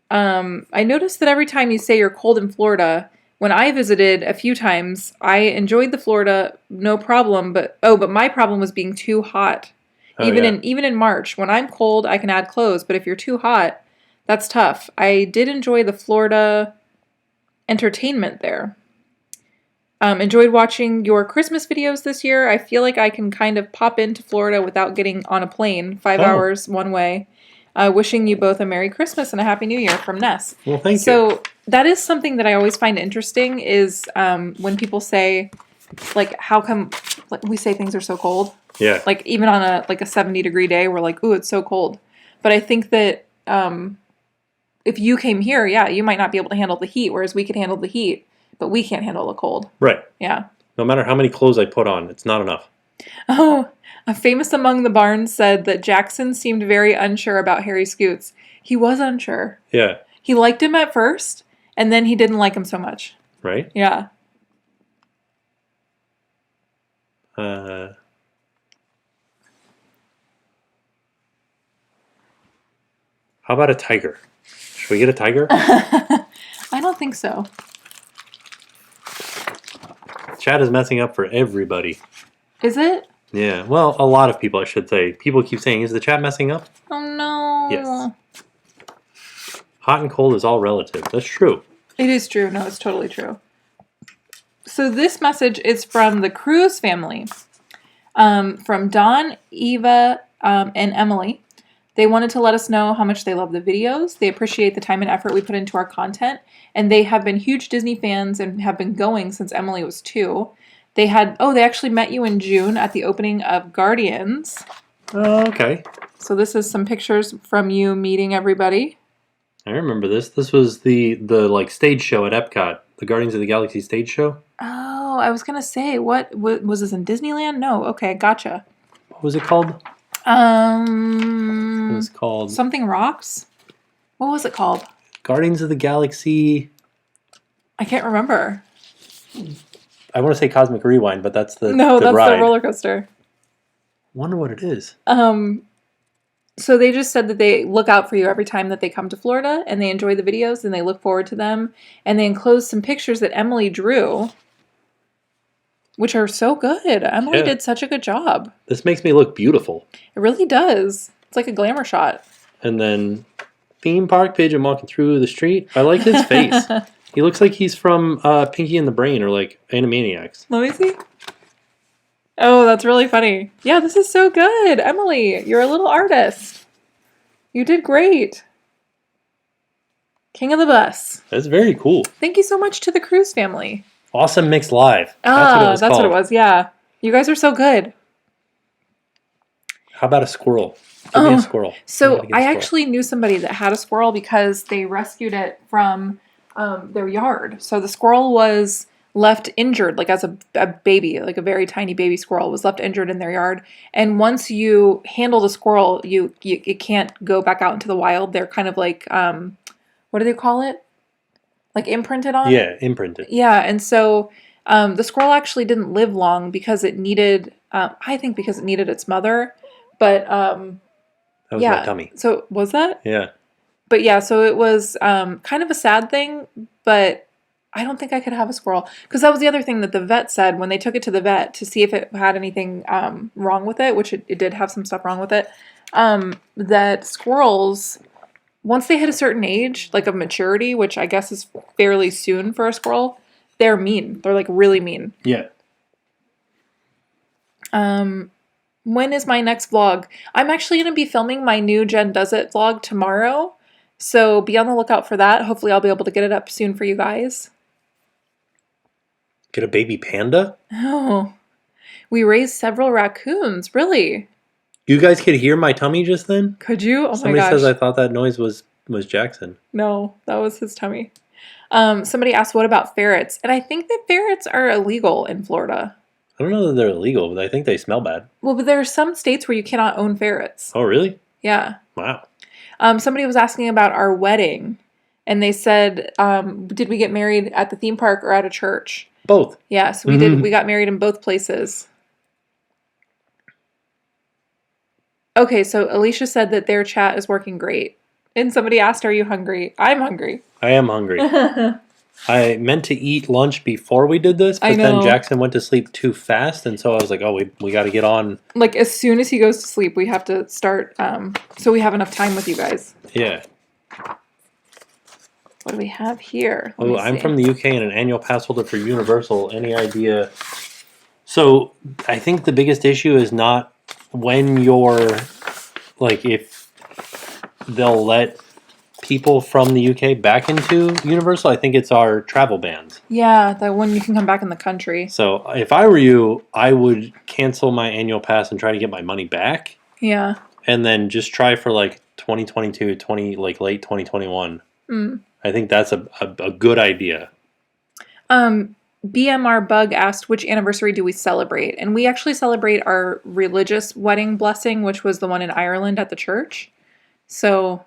I noticed that every time you say you're cold in Florida, when I visited a few times, I enjoyed the Florida, no problem. But my problem was being too hot. Even in March, when I'm cold, I can add clothes. But if you're too hot, that's tough. I did enjoy the Florida entertainment there. Enjoyed watching your Christmas videos this year. I feel like I can kind of pop into Florida without getting on a plane. 5 hours one way. Wishing you both a Merry Christmas and a Happy New Year from Ness. Well, thank you. So that is something that I always find interesting is when people say, like, how come we say things are so cold? Yeah. Like, even on a 70-degree day, we're like, ooh, it's so cold. But I think that if you came here, you might not be able to handle the heat, whereas we could handle the heat. But we can't handle the cold. Right. Yeah. No matter how many clothes I put on, it's not enough. Oh, a famous among the Barnes said that Jackson seemed very unsure about Harry Scoots. He was unsure. Yeah. He liked him at first, and then he didn't like him so much. Right? Yeah. How about a tiger? Should we get a tiger? I don't think so. Chat is messing up for everybody. Is it? Yeah. Well, a lot of people, I should say. People keep saying, is the chat messing up? Oh, no. Yes. Hot and cold is all relative. That's true. It is true. No, it's totally true. So this message is from the Cruz family. From Dawn, Eva, and Emily. They wanted to let us know how much they love the videos. They appreciate the time and effort we put into our content. And they have been huge Disney fans and have been going since Emily was 2. They actually met you in June at the opening of Guardians. Oh, okay. So this is some pictures from you meeting everybody. I remember this. This was the like stage show at Epcot. The Guardians of the Galaxy stage show. Oh, I was going to say, what was this in Disneyland? No. Okay, gotcha. What was it called? It was called Something Rocks? What was it called? Guardians of the Galaxy. I can't remember. I want to say Cosmic Rewind, but that's the that's ride. the roller coaster. Wonder what it is. So they just said that they look out for you every time that they come to Florida, and they enjoy the videos, and they look forward to them. And they enclosed some pictures that Emily drew, which are so good. Emily did such a good job. This makes me look beautiful. It really does. It's like a glamour shot. And then theme park pigeon walking through the street. I like his face. He looks like he's from Pinky and the Brain or like Animaniacs. Let me see. Oh, that's really funny. Yeah, this is so good. Emily, you're a little artist. You did great. King of the bus. That's very cool. Thank you so much to the Cruz family. Awesome Mix Live. That's what it was. Yeah. You guys are so good. How about a squirrel? Give me a squirrel. So I actually knew somebody that had a squirrel because they rescued it from their yard. So the squirrel was left injured, like as a baby, like a very tiny baby squirrel was left injured in their yard. And once you handle the squirrel, it can't go back out into the wild. They're kind of like, what do they call it? Like imprinted on? Yeah, imprinted. Yeah, and so the squirrel actually didn't live long because it needed, I think because it needed its mother. But That was my tummy. So was that? Yeah. But yeah, so it was kind of a sad thing, but I don't think I could have a squirrel. Because that was the other thing that the vet said when they took it to the vet to see if it had anything wrong with it, which it did have some stuff wrong with it, that squirrels, once they hit a certain age, like of maturity, which I guess is fairly soon for a squirrel, they're mean. They're like really mean. Yeah. When is my next vlog? I'm actually going to be filming my new Jen Does It vlog tomorrow. So be on the lookout for that. Hopefully I'll be able to get it up soon for you guys. Get a baby panda? Oh, we raised several raccoons. Really? You guys could hear my tummy just then? Could you? Oh Somebody my gosh. says I thought that noise was Jackson. No, that was his tummy. Somebody asked, what about ferrets? And I think that ferrets are illegal in Florida. I don't know that they're illegal, but I think they smell bad. Well, but there are some states where you cannot own ferrets. Oh, really? Yeah. Wow. Somebody was asking about our wedding, and they said, did we get married at the theme park or at a church? Both. Yeah, so we did. We got married in both places. Okay, so Alicia said that their chat is working great. And somebody asked, are you hungry? I'm hungry. I am hungry. I meant to eat lunch before we did this, but then Jackson went to sleep too fast, and so I was like, oh, we got to get on. Like, as soon as he goes to sleep, we have to start, so we have enough time with you guys. Yeah. What do we have here? Oh, I'm from the UK and an annual pass holder for Universal. Any idea? So I think the biggest issue is not when you're, like, if they'll let people from the UK back into Universal. I think it's our travel bans. Yeah, that when you can come back in the country. So if I were you, I would cancel my annual pass and try to get my money back. Yeah. And then just try for like 2022, like late 2021. I think that's a good idea. BMR Bug asked, which anniversary do we celebrate? And we actually celebrate our religious wedding blessing, which was the one in Ireland at the church. So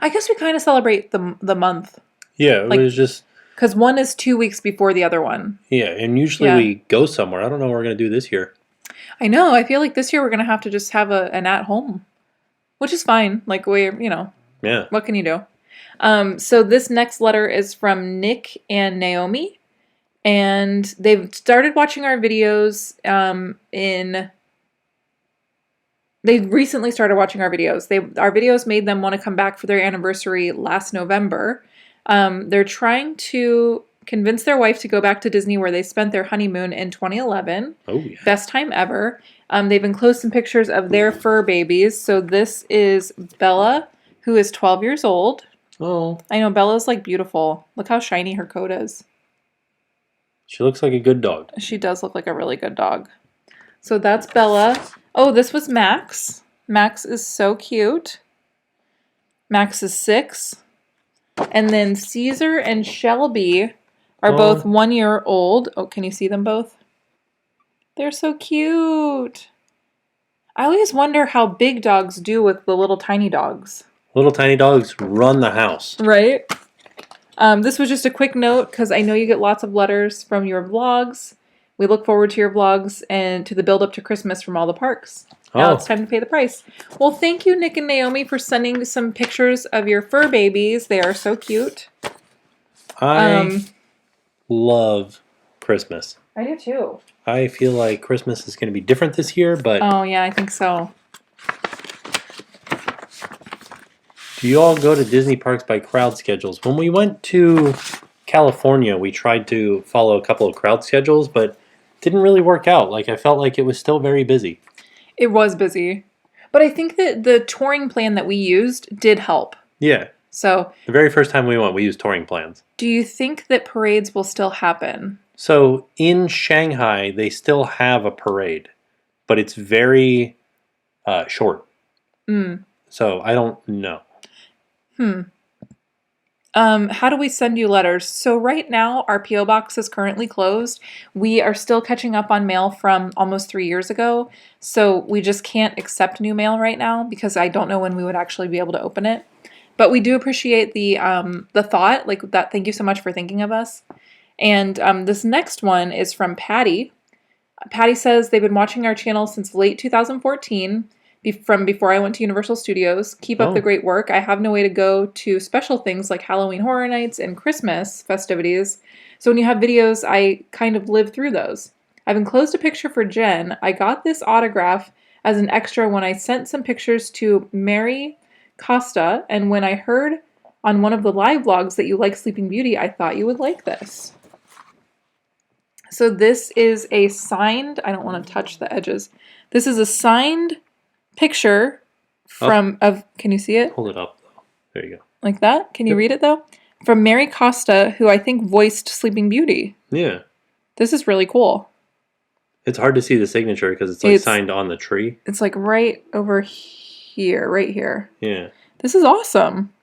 I guess we kind of celebrate the month. Yeah, it was just... Because one is 2 weeks before the other one. Yeah, and usually we go somewhere. I don't know what we're going to do this year. I know. I feel like this year we're going to have to just have an at-home, which is fine. Like, Yeah. What can you do? So this next letter is from Nick and Naomi. And they've started watching our videos They recently started watching our videos. Our videos made them want to come back for their anniversary last November. They're trying to convince their wife to go back to Disney where they spent their honeymoon in 2011. Oh, yeah. Best time ever. They've enclosed some pictures of their fur babies. So this is Bella, who is 12 years old. Oh. I know, Bella's like beautiful. Look how shiny her coat is. She looks like a good dog. She does look like a really good dog. So that's Bella. Oh, this was Max. Max is so cute. Max is 6. And then Caesar and Shelby are both 1 year old. Oh, can you see them both? They're so cute. I always wonder how big dogs do with the little tiny dogs. Little tiny dogs run the house. Right? This was just a quick note because I know you get lots of letters from your vlogs. We look forward to your vlogs and to the build up to Christmas from all the parks. Now it's time to pay the price. Well, thank you, Nick and Naomi, for sending some pictures of your fur babies. They are so cute. I love Christmas. I do too. I feel like Christmas is going to be different this year, but... Oh, yeah, I think so. Do you all go to Disney parks by crowd schedules? When we went to California, we tried to follow a couple of crowd schedules, but it didn't really work out. Like, I felt like it was still very busy. It was busy. But I think that the touring plan that we used did help. Yeah. So... The very first time we went, we used touring plans. Do you think that parades will still happen? So, in Shanghai, they still have a parade, but it's very short. So, I don't know. How do we send you letters? So right now, our P.O. box is currently closed. We are still catching up on mail from almost 3 years ago. So we just can't accept new mail right now because I don't know when we would actually be able to open it. But we do appreciate the thought, like that. Thank you so much for thinking of us. And this next one is from Patty. Patty says they've been watching our channel since late 2014, from before I went to Universal Studios. Keep up the great work. I have no way to go to special things like Halloween Horror Nights and Christmas festivities. So when you have videos, I kind of live through those. I've enclosed a picture for Jen. I got this autograph as an extra when I sent some pictures to Mary Costa, and when I heard on one of the live vlogs that you like Sleeping Beauty, I thought you would like this. So this is a signed, I don't want to touch the edges. This is a signed picture can you see it? Hold it up though. There you go. Like that? Can you read it though? From Mary Costa, who I think voiced Sleeping Beauty. Yeah. This is really cool. It's hard to see the signature because it's like signed on the tree. It's like right over here, right here. Yeah. This is awesome.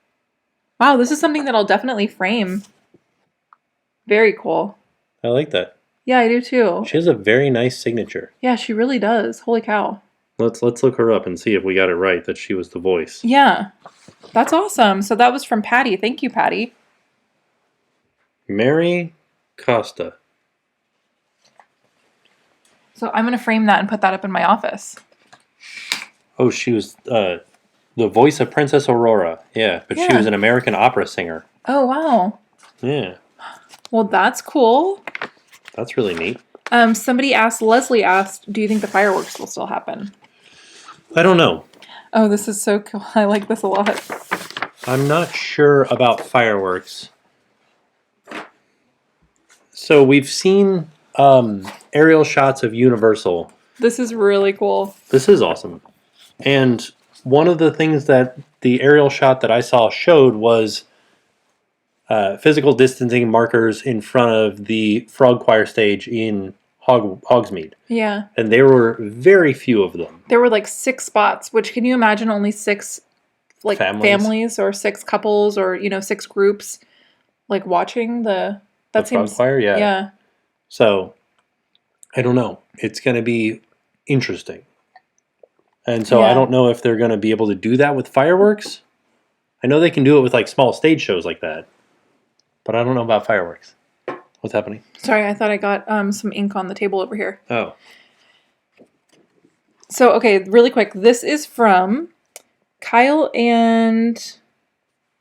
Wow, this is something that I'll definitely frame. Very cool. I like that. Yeah, I do too. She has a very nice signature. Yeah, she really does. Holy cow. Let's look her up and see if we got it right that she was the voice. Yeah. That's awesome. So that was from Patty. Thank you, Patty. Mary Costa. So I'm going to frame that and put that up in my office. Oh, she was the voice of Princess Aurora. Yeah, but she was an American opera singer. Oh, wow. Yeah. Well, that's cool. That's really neat. Leslie asked, do you think the fireworks will still happen? I don't know. Oh, this is so cool. I like this a lot. I'm not sure about fireworks. So we've seen aerial shots of Universal. This is really cool. This is awesome. And one of the things that the aerial shot that I saw showed was physical distancing markers in front of the Frog Choir stage in Hogsmeade. Yeah. And there were very few of them. There were like 6 spots, which can you imagine only 6 like families or 6 couples or 6 groups like watching the Frog Choir? Yeah. Yeah. So I don't know. It's going to be interesting. And so I don't know if they're going to be able to do that with fireworks. I know they can do it with like small stage shows like that. But I don't know about fireworks. What's happening? Sorry, I thought I got some ink on the table over here. Oh. So, okay, really quick. This is from Kyle and...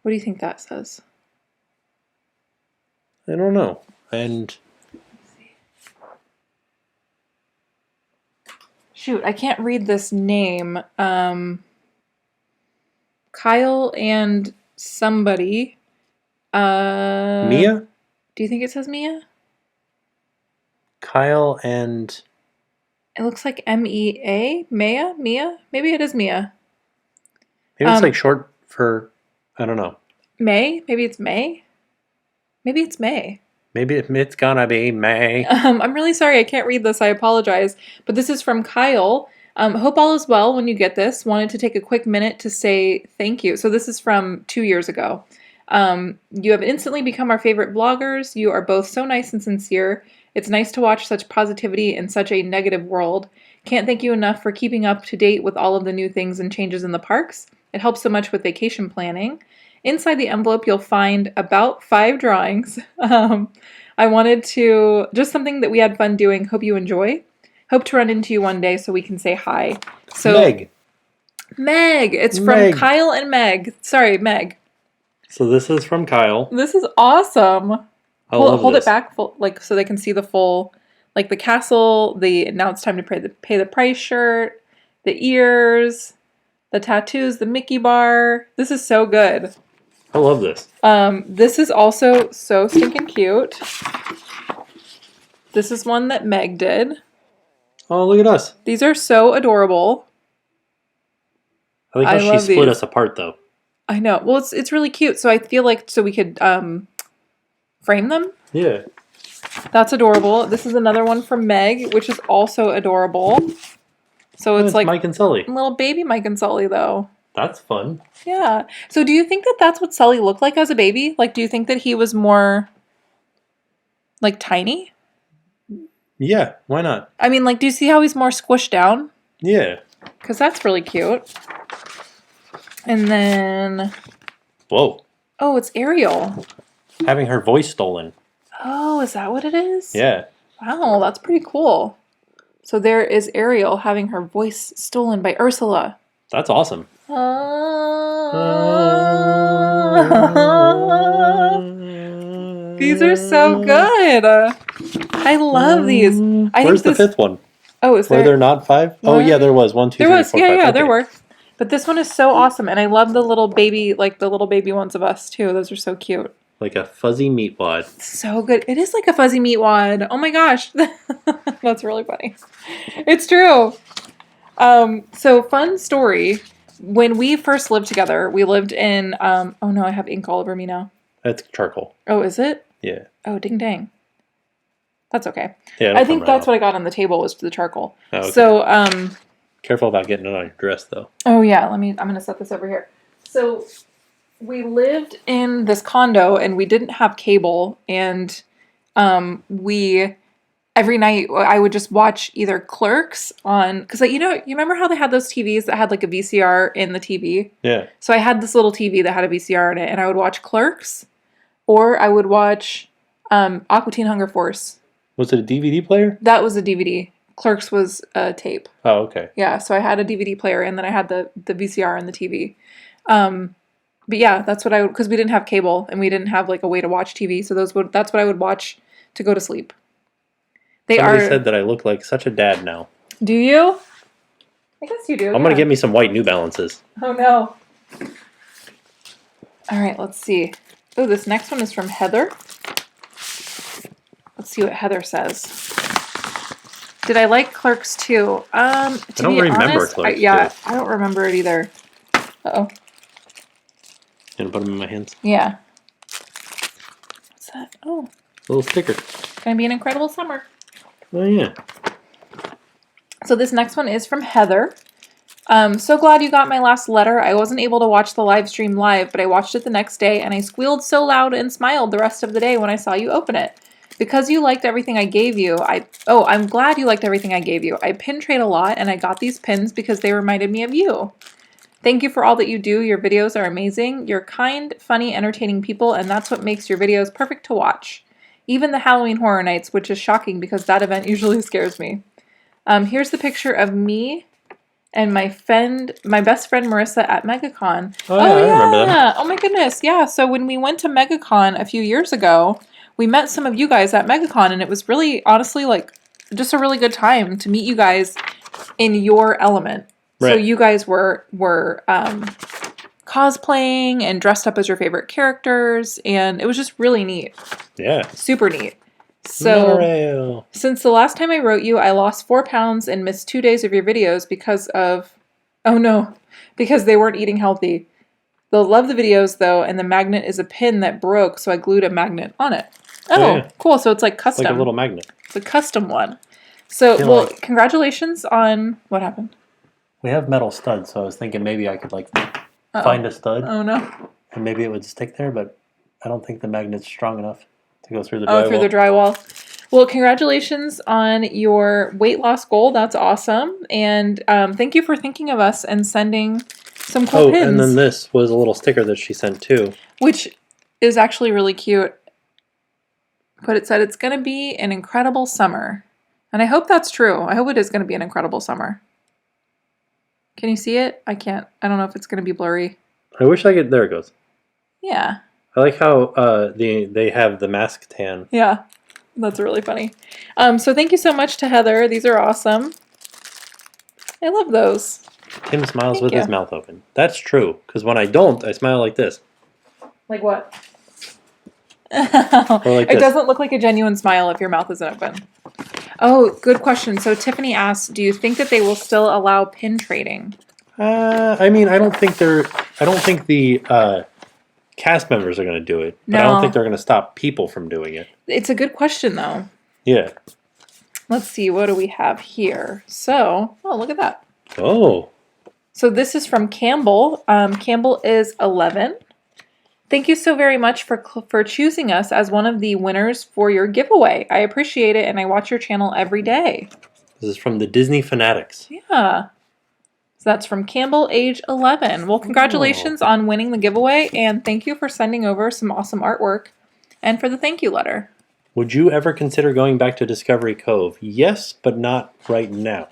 What do you think that says? I don't know. And... Shoot, I can't read this name. Kyle and somebody... Mia? Do you think it says Mia? Kyle and... It looks like M-E-A? Mia? Mia? Maybe it is Mia. Maybe it's like short for... I don't know. May? Maybe it's May? Maybe it's May. Maybe it's gonna be May. I'm really sorry I can't read this. I apologize. But this is from Kyle. Hope all is well when you get this. Wanted to take a quick minute to say thank you. So this is from 2 years ago. You have instantly become our favorite vloggers. You are both so nice and sincere. It's nice to watch such positivity in such a negative world. Can't thank you enough for keeping up to date with all of the new things and changes in the parks. It helps so much with vacation planning. Inside the envelope, you'll find about 5 drawings. I wanted to, just something that we had fun doing. Hope you enjoy. Hope to run into you one day so we can say hi. So Meg. It's from Kyle and Meg. Sorry, Meg. So this is from Kyle. This is awesome. Hold this. it back, like so they can see the full, like the castle. Now it's time to pay the price shirt, the ears, the tattoos, the Mickey bar. This is so good. I love this. This is also so stinking cute. This is one that Meg did. Oh, look at us. These are so adorable. I like how she split us apart, though. I know. Well, it's really cute. So I feel like we could frame them. Yeah. That's adorable. This is another one from Meg, which is also adorable. So it's like Mike and Sully. Little baby Mike and Sully, though. That's fun. Yeah. So do you think that that's what Sully looked like as a baby? Like, do you think that he was more, like, tiny? Yeah, why not? I mean, like, do you see how he's more squished down? Yeah. Because that's really cute. And then... Whoa. Oh, it's Ariel. Having her voice stolen. Oh, is that what it is? Yeah. Wow, that's pretty cool. So there is Ariel having her voice stolen by Ursula. That's awesome. These are so good. I love these. Where's the fifth one? Oh, is there? Were there not 5? Oh, yeah, there was. 1, 2, There 3, was. 4, Yeah, 5. yeah, Okay. there were. But this one is so awesome, and I love the little baby, like the little baby ones of us too. Those are so cute. Like a fuzzy meat wad. So good. It is like a fuzzy meat wad. Oh my gosh. That's really funny. It's true. So fun story. When we first lived together, we lived in, oh no, I have ink all over me now. That's charcoal. Oh, is it? Yeah. Oh, ding dang. That's okay. Yeah. I think that's what I got on the table was the charcoal. Oh, okay. So, careful about getting it on your dress though. oh yeah, I'm going to set this over here. So we lived in this condo and we didn't have cable, and every night I would just watch either Clerks on, because like, you remember how they had those TVs that had like a VCR in the TV? Yeah. So I had this little TV that had a VCR in it, and I would watch Clerks, or I would watch Aqua Teen Hunger Force. Was it a DVD player? That was a DVD. Clerks was a tape. Oh, okay. Yeah, so I had a DVD player, and then I had the VCR and the TV. But yeah, that's what because we didn't have cable and we didn't have like a way to watch TV, so that's what I would watch to go to sleep. Somebody said that I look like such a dad now. Do you? I guess you do. I'm gonna get me some white New Balances. Oh no. All right, let's see. Oh, this next one is from Heather. Let's see what Heather says. Did I like Clerks 2? I don't remember Clerks 2. I don't remember it either. Uh-oh. Gonna put them in my hands. Yeah. What's that? Oh. Little sticker. Gonna be an incredible summer. Oh, yeah. So this next one is from Heather. So glad you got my last letter. I wasn't able to watch the live stream live, but I watched it the next day, and I squealed so loud and smiled the rest of the day when I saw you open it. Because you liked everything I gave you, I'm glad you liked everything I gave you. I pin trade a lot, and I got these pins because they reminded me of you. Thank you for all that you do. Your videos are amazing. You're kind, funny, entertaining people, and that's what makes your videos perfect to watch. Even the Halloween Horror Nights, which is shocking because that event usually scares me. Here's the picture of me and my best friend Marissa at MegaCon. Oh yeah, I remember that. Oh my goodness, yeah. So when we went to MegaCon a few years ago, we met some of you guys at MegaCon, and it was really, honestly, like, just a really good time to meet you guys in your element. Right. So you guys were cosplaying and dressed up as your favorite characters, and it was just really neat. Yeah. Super neat. So, since the last time I wrote you, I lost 4 pounds and missed 2 days of your videos because they weren't eating healthy. They'll love the videos, though, and the magnet is a pin that broke, so I glued a magnet on it. Oh, yeah. Cool. So it's like custom. Like a little magnet. It's a custom one. So, congratulations on... What happened? We have metal studs, so I was thinking maybe I could, find a stud. Oh, no. And maybe it would stick there, but I don't think the magnet's strong enough to go through the drywall. Oh, through the drywall. Well, congratulations on your weight loss goal. That's awesome. And thank you for thinking of us and sending some cool pins. And then this was a little sticker that she sent, too. Which is actually really cute. But it said it's going to be an incredible summer. And I hope that's true. I hope it is going to be an incredible summer. Can you see it? I can't. I don't know if it's going to be blurry. I wish I could. There it goes. Yeah. I like how they have the mask tan. Yeah. That's really funny. So thank you so much to Heather. These are awesome. I love those. Tim smiles with his mouth open. That's true. Because when I don't, I smile like this. Like what? Like it doesn't look like a genuine smile if your mouth isn't open. Oh, good question. So Tiffany asked, do you think that they will still allow pin trading? I mean, I don't think the cast members are going to do it. But I don't think they're going to stop people from doing it. It's a good question, though. Yeah. Let's see. What do we have here? So, oh, look at that. Oh. So this is from Campbell. Campbell is 11. Thank you so very much for choosing us as one of the winners for your giveaway. I appreciate it, and I watch your channel every day. This is from the Disney Fanatics. Yeah. So that's from Campbell, age 11. Well, congratulations on winning the giveaway, and thank you for sending over some awesome artwork and for the thank you letter. Would you ever consider going back to Discovery Cove? Yes, but not right now.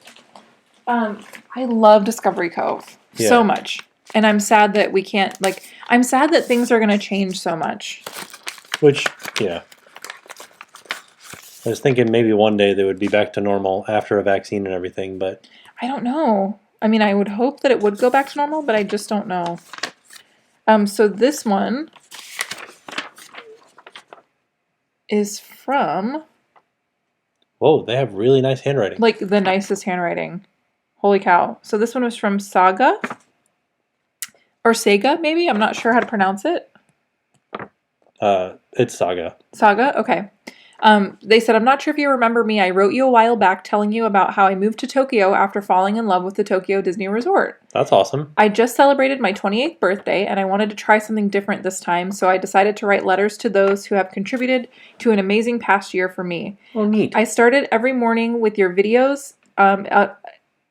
I love Discovery Cove so much. And I'm sad that we can't, I'm sad that things are going to change so much. Which, yeah. I was thinking maybe one day they would be back to normal after a vaccine and everything, but... I don't know. I mean, I would hope that it would go back to normal, but I just don't know. So this one is from... Whoa, they have really nice handwriting. Like, the nicest handwriting. Holy cow. So this one was from Saga. Or Sega, maybe? I'm not sure how to pronounce it. It's Saga. Saga? Okay. They said, I'm not sure if you remember me. I wrote you a while back telling you about how I moved to Tokyo after falling in love with the Tokyo Disney Resort. That's awesome. I just celebrated my 28th birthday, and I wanted to try something different this time, so I decided to write letters to those who have contributed to an amazing past year for me. Oh, neat. I started every morning with your videos.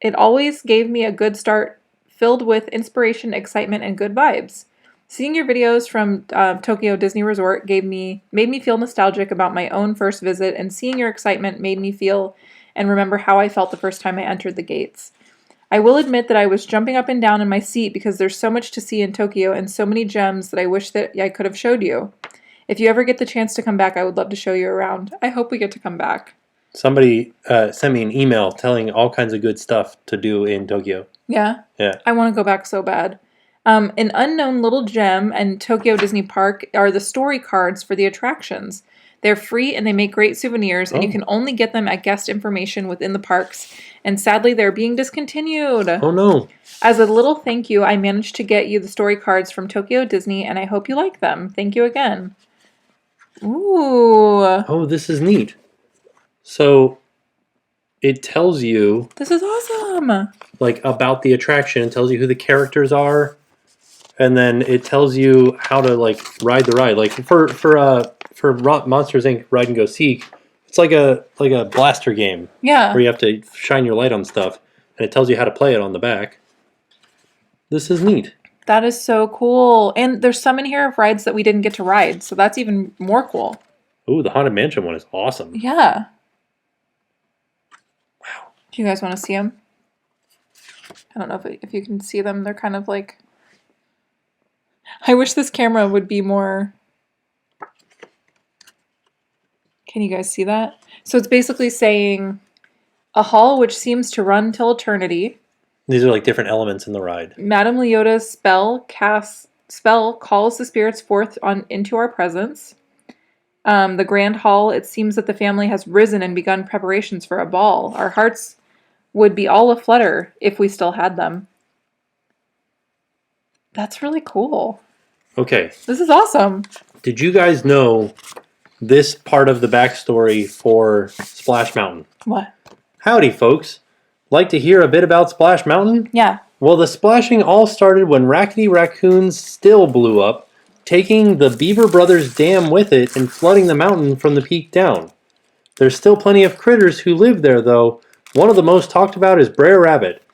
It always gave me a good start, filled with inspiration, excitement, and good vibes. Seeing your videos from Tokyo Disney Resort made me feel nostalgic about my own first visit, and seeing your excitement made me feel and remember how I felt the first time I entered the gates. I will admit that I was jumping up and down in my seat because there's so much to see in Tokyo and so many gems that I wish that I could have showed you. If you ever get the chance to come back, I would love to show you around. I hope we get to come back. Somebody sent me an email telling all kinds of good stuff to do in Tokyo. Yeah? Yeah. I want to go back so bad. An unknown little gem and Tokyo Disney Park are the story cards for the attractions. They're free and they make great souvenirs, and you can only get them at guest information within the parks. And sadly, they're being discontinued. Oh no. As a little thank you, I managed to get you the story cards from Tokyo Disney, and I hope you like them. Thank you again. Ooh. Oh, this is neat. So it tells you... This is awesome. Like about the attraction. It tells you who the characters are. And then it tells you how to like ride the ride. Like for Monsters Inc. Ride and Go Seek, it's like a blaster game. Yeah. Where you have to shine your light on stuff, and it tells you how to play it on the back. This is neat. That is so cool. And there's some in here of rides that we didn't get to ride, so that's even more cool. Ooh, the Haunted Mansion one is awesome. Yeah. Wow. Do you guys want to see them? I don't know if you can see them. They're kind of like... I wish this camera would be more... Can you guys see that? So it's basically saying a hall which seems to run till eternity. These are like different elements in the ride. Madame Leota's spell calls the spirits forth into our presence. The Grand Hall, it seems that the family has risen and begun preparations for a ball. Our hearts would be all aflutter if we still had them. That's really cool. Okay. This is awesome. Did you guys know this part of the backstory for Splash Mountain? What? Howdy, folks. Like to hear a bit about Splash Mountain? Yeah. Well, the splashing all started when Rackety Raccoon's still blew up, taking the Beaver Brothers Dam with it and flooding the mountain from the peak down. There's still plenty of critters who live there, though. One of the most talked about is Brer Rabbit.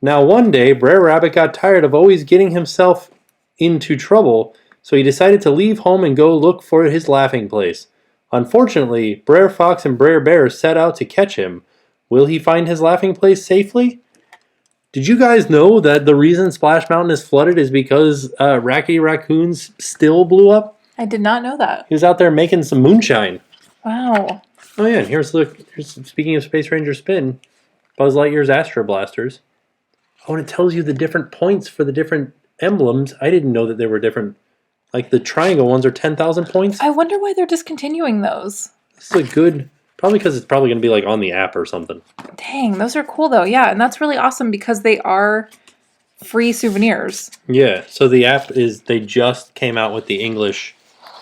Now, one day, Brer Rabbit got tired of always getting himself into trouble, so he decided to leave home and go look for his laughing place. Unfortunately, Brer Fox and Brer Bear set out to catch him. Will he find his laughing place safely? Did you guys know that the reason Splash Mountain is flooded is because Rackety Raccoon's still blew up? I did not know that. He was out there making some moonshine. Wow. Oh yeah, and here's speaking of Space Ranger Spin, Buzz Lightyear's Astro Blasters. Oh, and it tells you the different points for the different emblems. I didn't know that there were different. Like the triangle ones are 10,000 points. I wonder why they're discontinuing those. This is a good... Probably because it's probably going to be like on the app or something. Dang, those are cool though. Yeah, and that's really awesome because they are free souvenirs. Yeah, so the app is... They just came out with the English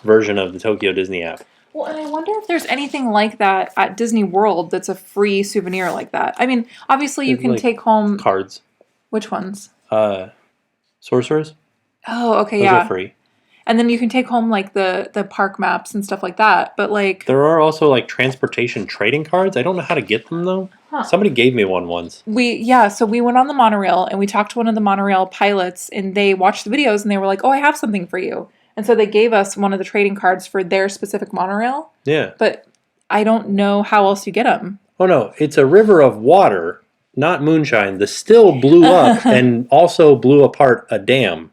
version of the Tokyo Disney app. Well, and I wonder if there's anything like that at Disney World that's a free souvenir like that. I mean, obviously you can like take home... Cards. Which ones? sorcerers. Oh, okay, Those yeah. are free. And then you can take home like the park maps and stuff like that. But like There are also like transportation trading cards. I don't know how to get them though. Huh. Somebody gave me one once. so we went on the monorail and we talked to one of the monorail pilots and they watched the videos and they were like, "Oh, I have something for you." And so they gave us one of the trading cards for their specific monorail. Yeah. But I don't know how else you get them. Oh no, it's a river of water, not moonshine. The still blew up and also blew apart a dam.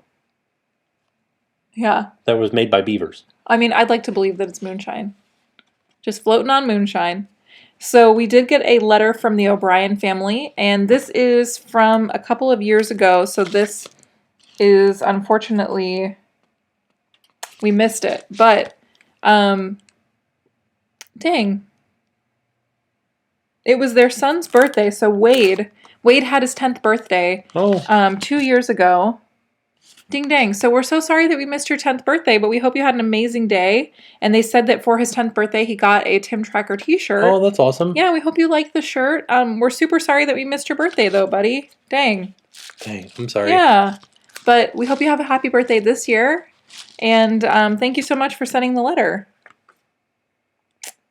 Yeah. That was made by beavers. I mean, I'd like to believe that it's moonshine. Just floating on moonshine. So we did get a letter from the O'Brien family, and this is from a couple of years ago. So this is, unfortunately, we missed it. But, dang. It was their son's birthday, so Wade had his 10th birthday 2 years ago. Ding dang. So we're so sorry that we missed your 10th birthday, but we hope you had an amazing day. And they said that for his 10th birthday, he got a TimTracker T-shirt. Oh, that's awesome. Yeah, we hope you like the shirt. We're super sorry that we missed your birthday, though, buddy. Dang. Dang, I'm sorry. Yeah. But we hope you have a happy birthday this year. And thank you so much for sending the letter.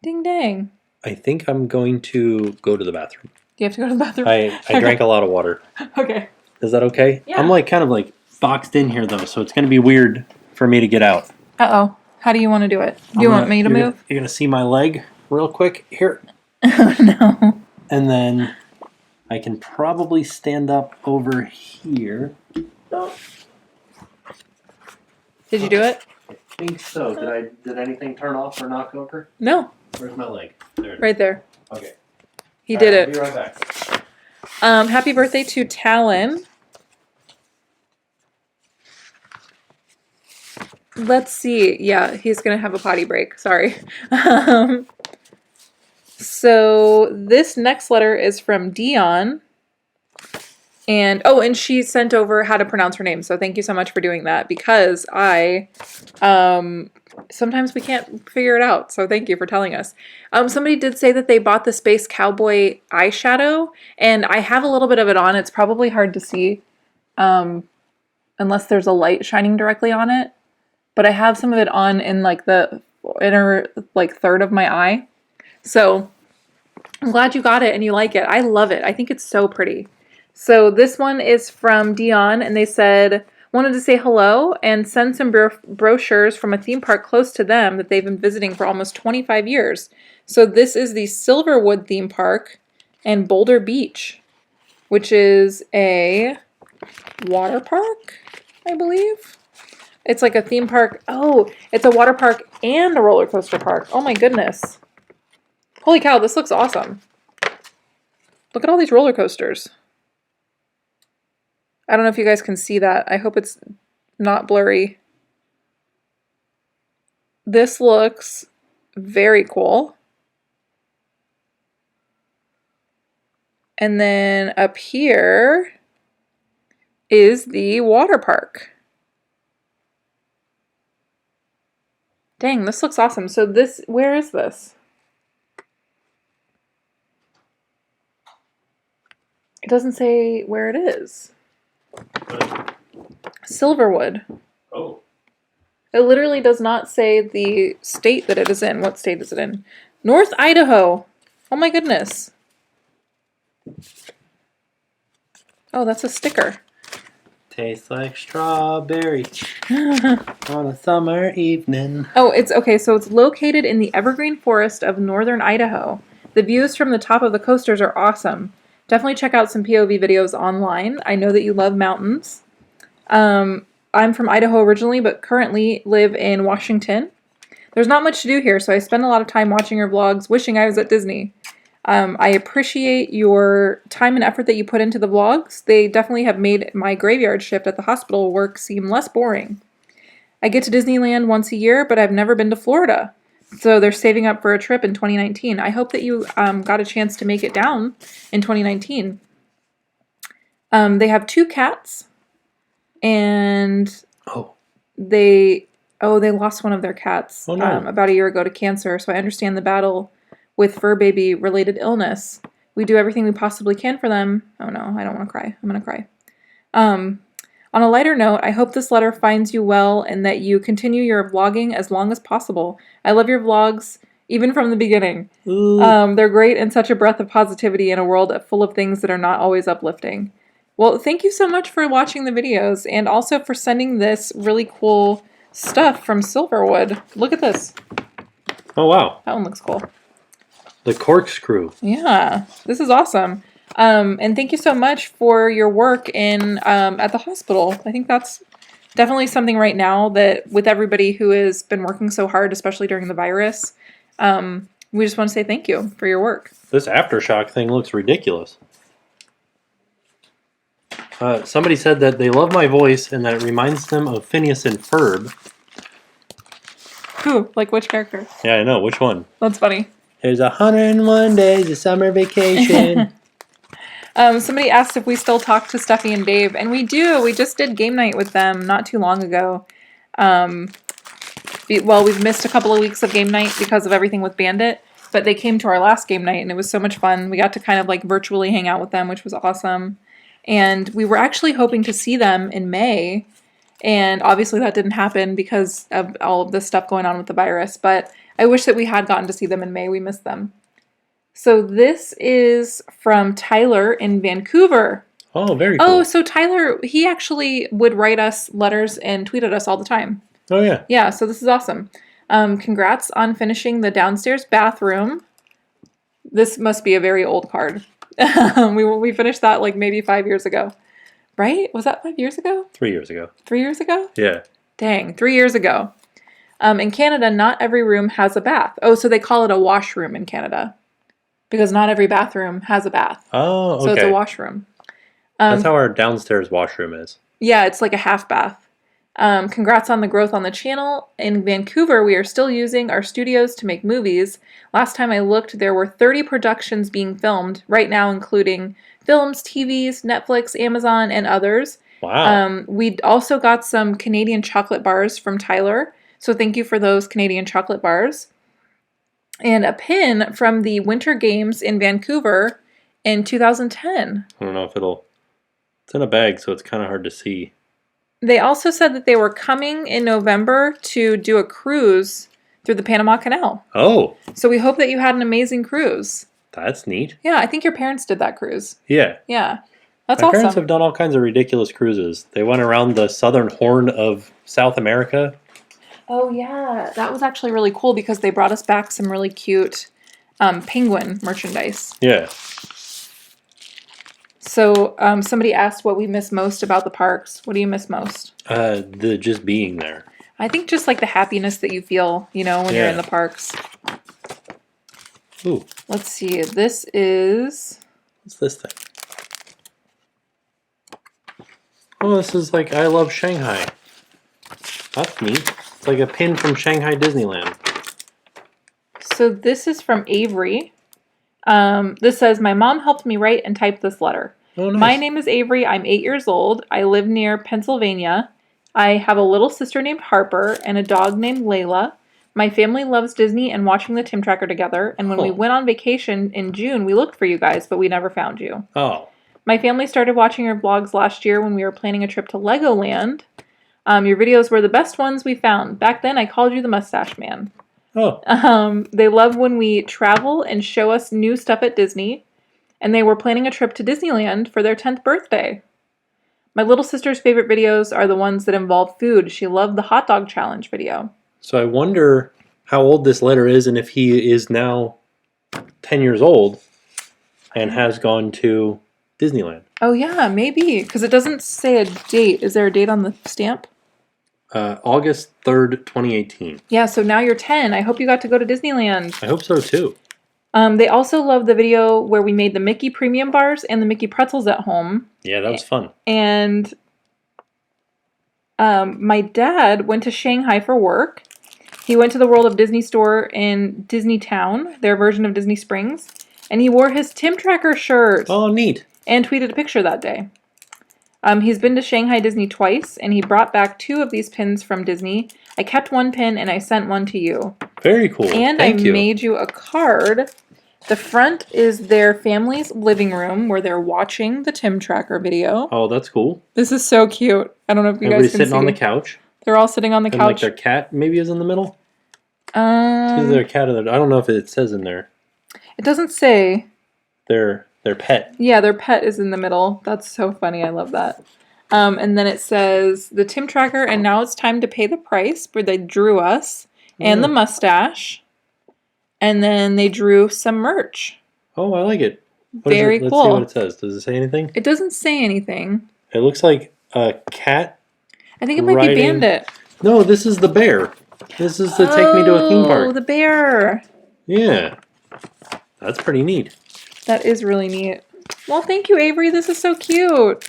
Ding dang. I think I'm going to go to the bathroom. Do you have to go to the bathroom? I drank a lot of water. Okay. Is that okay? Yeah. I'm like kind of like boxed in here though, so it's going to be weird for me to get out. Uh-oh. How do you want to do it? Do you want me to move? You're going to see my leg real quick here. Oh, no. And then I can probably stand up over here. Did you do it? I think so. Did anything turn off or knock over? No. Where's my leg? There it is. Right there. Okay. He did it. I'll be right back. Happy birthday to Talon. Let's see. Yeah, he's going to have a potty break. Sorry. So this next letter is from Dion. And she sent over how to pronounce her name. So thank you so much for doing that because sometimes we can't figure it out. So thank you for telling us. Somebody did say that they bought the Space Cowboy eyeshadow and I have a little bit of it on. It's probably hard to see unless there's a light shining directly on it. But I have some of it on in like the inner like third of my eye. So I'm glad you got it and you like it. I love it. I think it's so pretty. So this one is from Dion and they said, wanted to say hello and send some brochures from a theme park close to them that they've been visiting for almost 25 years. So this is the Silverwood theme park and Boulder Beach, which is a water park, I believe. It's like a theme park. Oh, it's a water park and a roller coaster park. Oh my goodness. Holy cow, this looks awesome. Look at all these roller coasters. I don't know if you guys can see that. I hope it's not blurry. This looks very cool. And then up here is the water park. Dang, this looks awesome. So where is this? It doesn't say where it is. Silverwood. Oh. It literally does not say the state that it is in. What state is it in? North Idaho. Oh my goodness. Oh, that's a sticker. Tastes like strawberry on a summer evening. Oh, it's okay. So it's located in the evergreen forest of northern Idaho. The views from the top of the coasters are awesome. Definitely check out some POV videos online. I know that you love mountains. I'm from Idaho originally, but currently live in Washington. There's not much to do here, so I spend a lot of time watching your vlogs, wishing I was at Disney. I appreciate your time and effort that you put into the vlogs. They definitely have made my graveyard shift at the hospital work seem less boring. I get to Disneyland once a year, but I've never been to Florida. So they're saving up for a trip in 2019. I hope that you got a chance to make it down in 2019. They have 2 cats, and they lost one of their cats about a year ago to cancer. So I understand the battle with fur baby related illness. We do everything we possibly can for them. Oh no, I don't want to cry. I'm going to cry. On a lighter note, I hope this letter finds you well and that you continue your vlogging as long as possible. I love your vlogs, even from the beginning. They're great and such a breath of positivity in a world full of things that are not always uplifting. Well, thank you so much for watching the videos and also for sending this really cool stuff from Silverwood. Look at this. Oh, wow. That one looks cool. The corkscrew. Yeah, this is awesome. And thank you so much for your work in at the hospital. I think that's definitely something right now that with everybody who has been working so hard, especially during the virus, we just want to say thank you for your work. This aftershock thing looks ridiculous. Somebody said that they love my voice and that it reminds them of Phineas and Ferb. Who? Like which character? Yeah, I know. Which one? That's funny. There's 101 days of summer vacation. Somebody asked if we still talk to Steffi and Dave, and we do. We just did game night with them not too long ago. Well, we've missed a couple of weeks of game night because of everything with Bandit, but they came to our last game night, and it was so much fun. We got to kind of like virtually hang out with them, which was awesome. And we were actually hoping to see them in May, and obviously that didn't happen because of all of this stuff going on with the virus, but I wish that we had gotten to see them in May. We missed them. So this is from Tyler in Vancouver. Oh, very cool. Oh, so Tyler, he actually would write us letters and tweet at us all the time. Oh, yeah. Yeah, so this is awesome. Congrats on finishing the downstairs bathroom. This must be a very old card. We finished that like maybe 5 years ago. Right? Was that 5 years ago? 3 years ago. 3 years ago? Yeah. Dang, 3 years ago. In Canada, not every room has a bath. Oh, so they call it a washroom in Canada. Because not every bathroom has a bath. Oh, okay. So it's a washroom. That's how our downstairs washroom is. Yeah, it's like a half bath. Congrats on the growth on the channel. In Vancouver, we are still using our studios to make movies. Last time I looked, there were 30 productions being filmed, right now including films, TVs, Netflix, Amazon, and others. Wow. We also got some Canadian chocolate bars from Tyler, so thank you for those Canadian chocolate bars. And a pin from the Winter Games in Vancouver in 2010. I don't know if it'll... It's in a bag, so it's kind of hard to see. They also said that they were coming in November to do a cruise through the Panama Canal. Oh. So we hope that you had an amazing cruise. That's neat. Yeah, I think your parents did that cruise. Yeah. Yeah. That's My awesome. parents have done all kinds of ridiculous cruises. They went around the southern horn of South America. Oh, yeah. That was actually really cool because they brought us back some really cute penguin merchandise. Yeah. So somebody asked what we miss most about the parks. What do you miss most? The just being there. I think just like the happiness that you feel, when you're in the parks. Ooh. Let's see. This is... What's this thing? Oh, this is like I Love Shanghai. That's neat. It's like a pin from Shanghai Disneyland. So this is from Avery. This says, my mom helped me write and type this letter. Oh, nice. My name is Avery. I'm 8 years old. I live near Pennsylvania. I have a little sister named Harper and a dog named Layla. My family loves Disney and watching the TimTracker together. And when we went on vacation in June, we looked for you guys, but we never found you. Oh. My family started watching your vlogs last year when we were planning a trip to Legoland. Your videos were the best ones we found. Back then, I called you the Mustache Man. Oh. They love when we travel and show us new stuff at Disney. And they were planning a trip to Disneyland for their 10th birthday. My little sister's favorite videos are the ones that involve food. She loved the hot dog challenge video. So I wonder how old this letter is and if he is now 10 years old and has gone to Disneyland. Oh, yeah, maybe. Because it doesn't say a date. Is there a date on the stamp? August 3rd, 2018. Yeah, so now you're 10. I hope you got to go to Disneyland. I hope so, too. They also love the video where we made the Mickey Premium Bars and the Mickey Pretzels at home. Yeah, that was fun. And my dad went to Shanghai for work. He went to the World of Disney store in Disney Town, their version of Disney Springs. And he wore his TimTracker shirt. Oh, neat. And tweeted a picture that day. He's been to Shanghai Disney twice, and he brought back 2 of these pins from Disney. I kept one pin, and I sent one to you. Very cool. And Thank you. made you a card The front is their family's living room where they're watching the Tim Tracker video. Oh, that's cool. This is so cute. I don't know if you Everybody's guys can see. sitting on the couch. They're all sitting on the And couch. like their cat maybe is in the middle. Their cat in there. I don't know if it says in there. It doesn't say. Their pet. Yeah, their pet is in the middle. That's so funny. I love that. And then it says the Tim Tracker, and now it's time to pay the price. Where they drew us and the mustache, and then they drew some merch. Oh, I like it. Very cool. Let's see what it says. Does it say anything? It doesn't say anything. It looks like a cat. I think it might be Bandit. No, this is the bear. This is to take me to a theme park. Oh, the bear. Yeah. That's pretty neat. That is really neat. Well, thank you, Avery. This is so cute.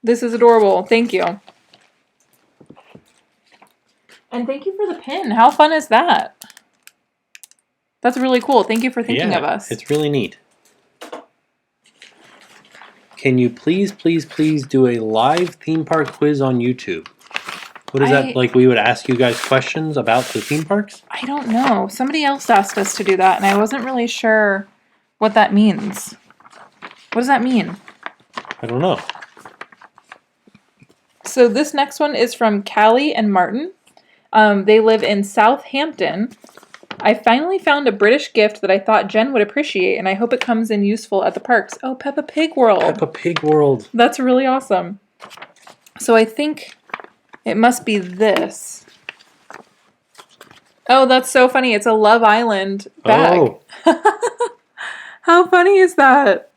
This is adorable. Thank you. And thank you for the pin. How fun is that? That's really cool. Thank you for thinking of us. It's really neat. Can you please do a live theme park quiz on YouTube? What is that? Like we would ask you guys questions about the theme parks? I don't know. Somebody else asked us to do that, and I wasn't really sure what that means. What does that mean? I don't know. So this next one is from Callie and Martin. They live in Southampton. I finally found a British gift that I thought Jen would appreciate, and I hope it comes in useful at the parks. Oh, Peppa Pig World. Peppa Pig World. That's really awesome. So I think it must be this. Oh, that's so funny. It's a Love Island bag. Oh. How funny is that?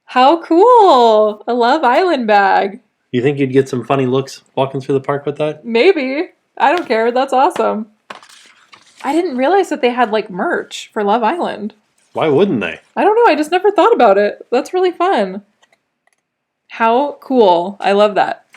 How cool. A Love Island bag. You think you'd get some funny looks walking through the park with that? Maybe. I don't care. That's awesome. I didn't realize that they had like merch for Love Island. Why wouldn't they? I don't know. I just never thought about it. That's really fun. How cool. I love that.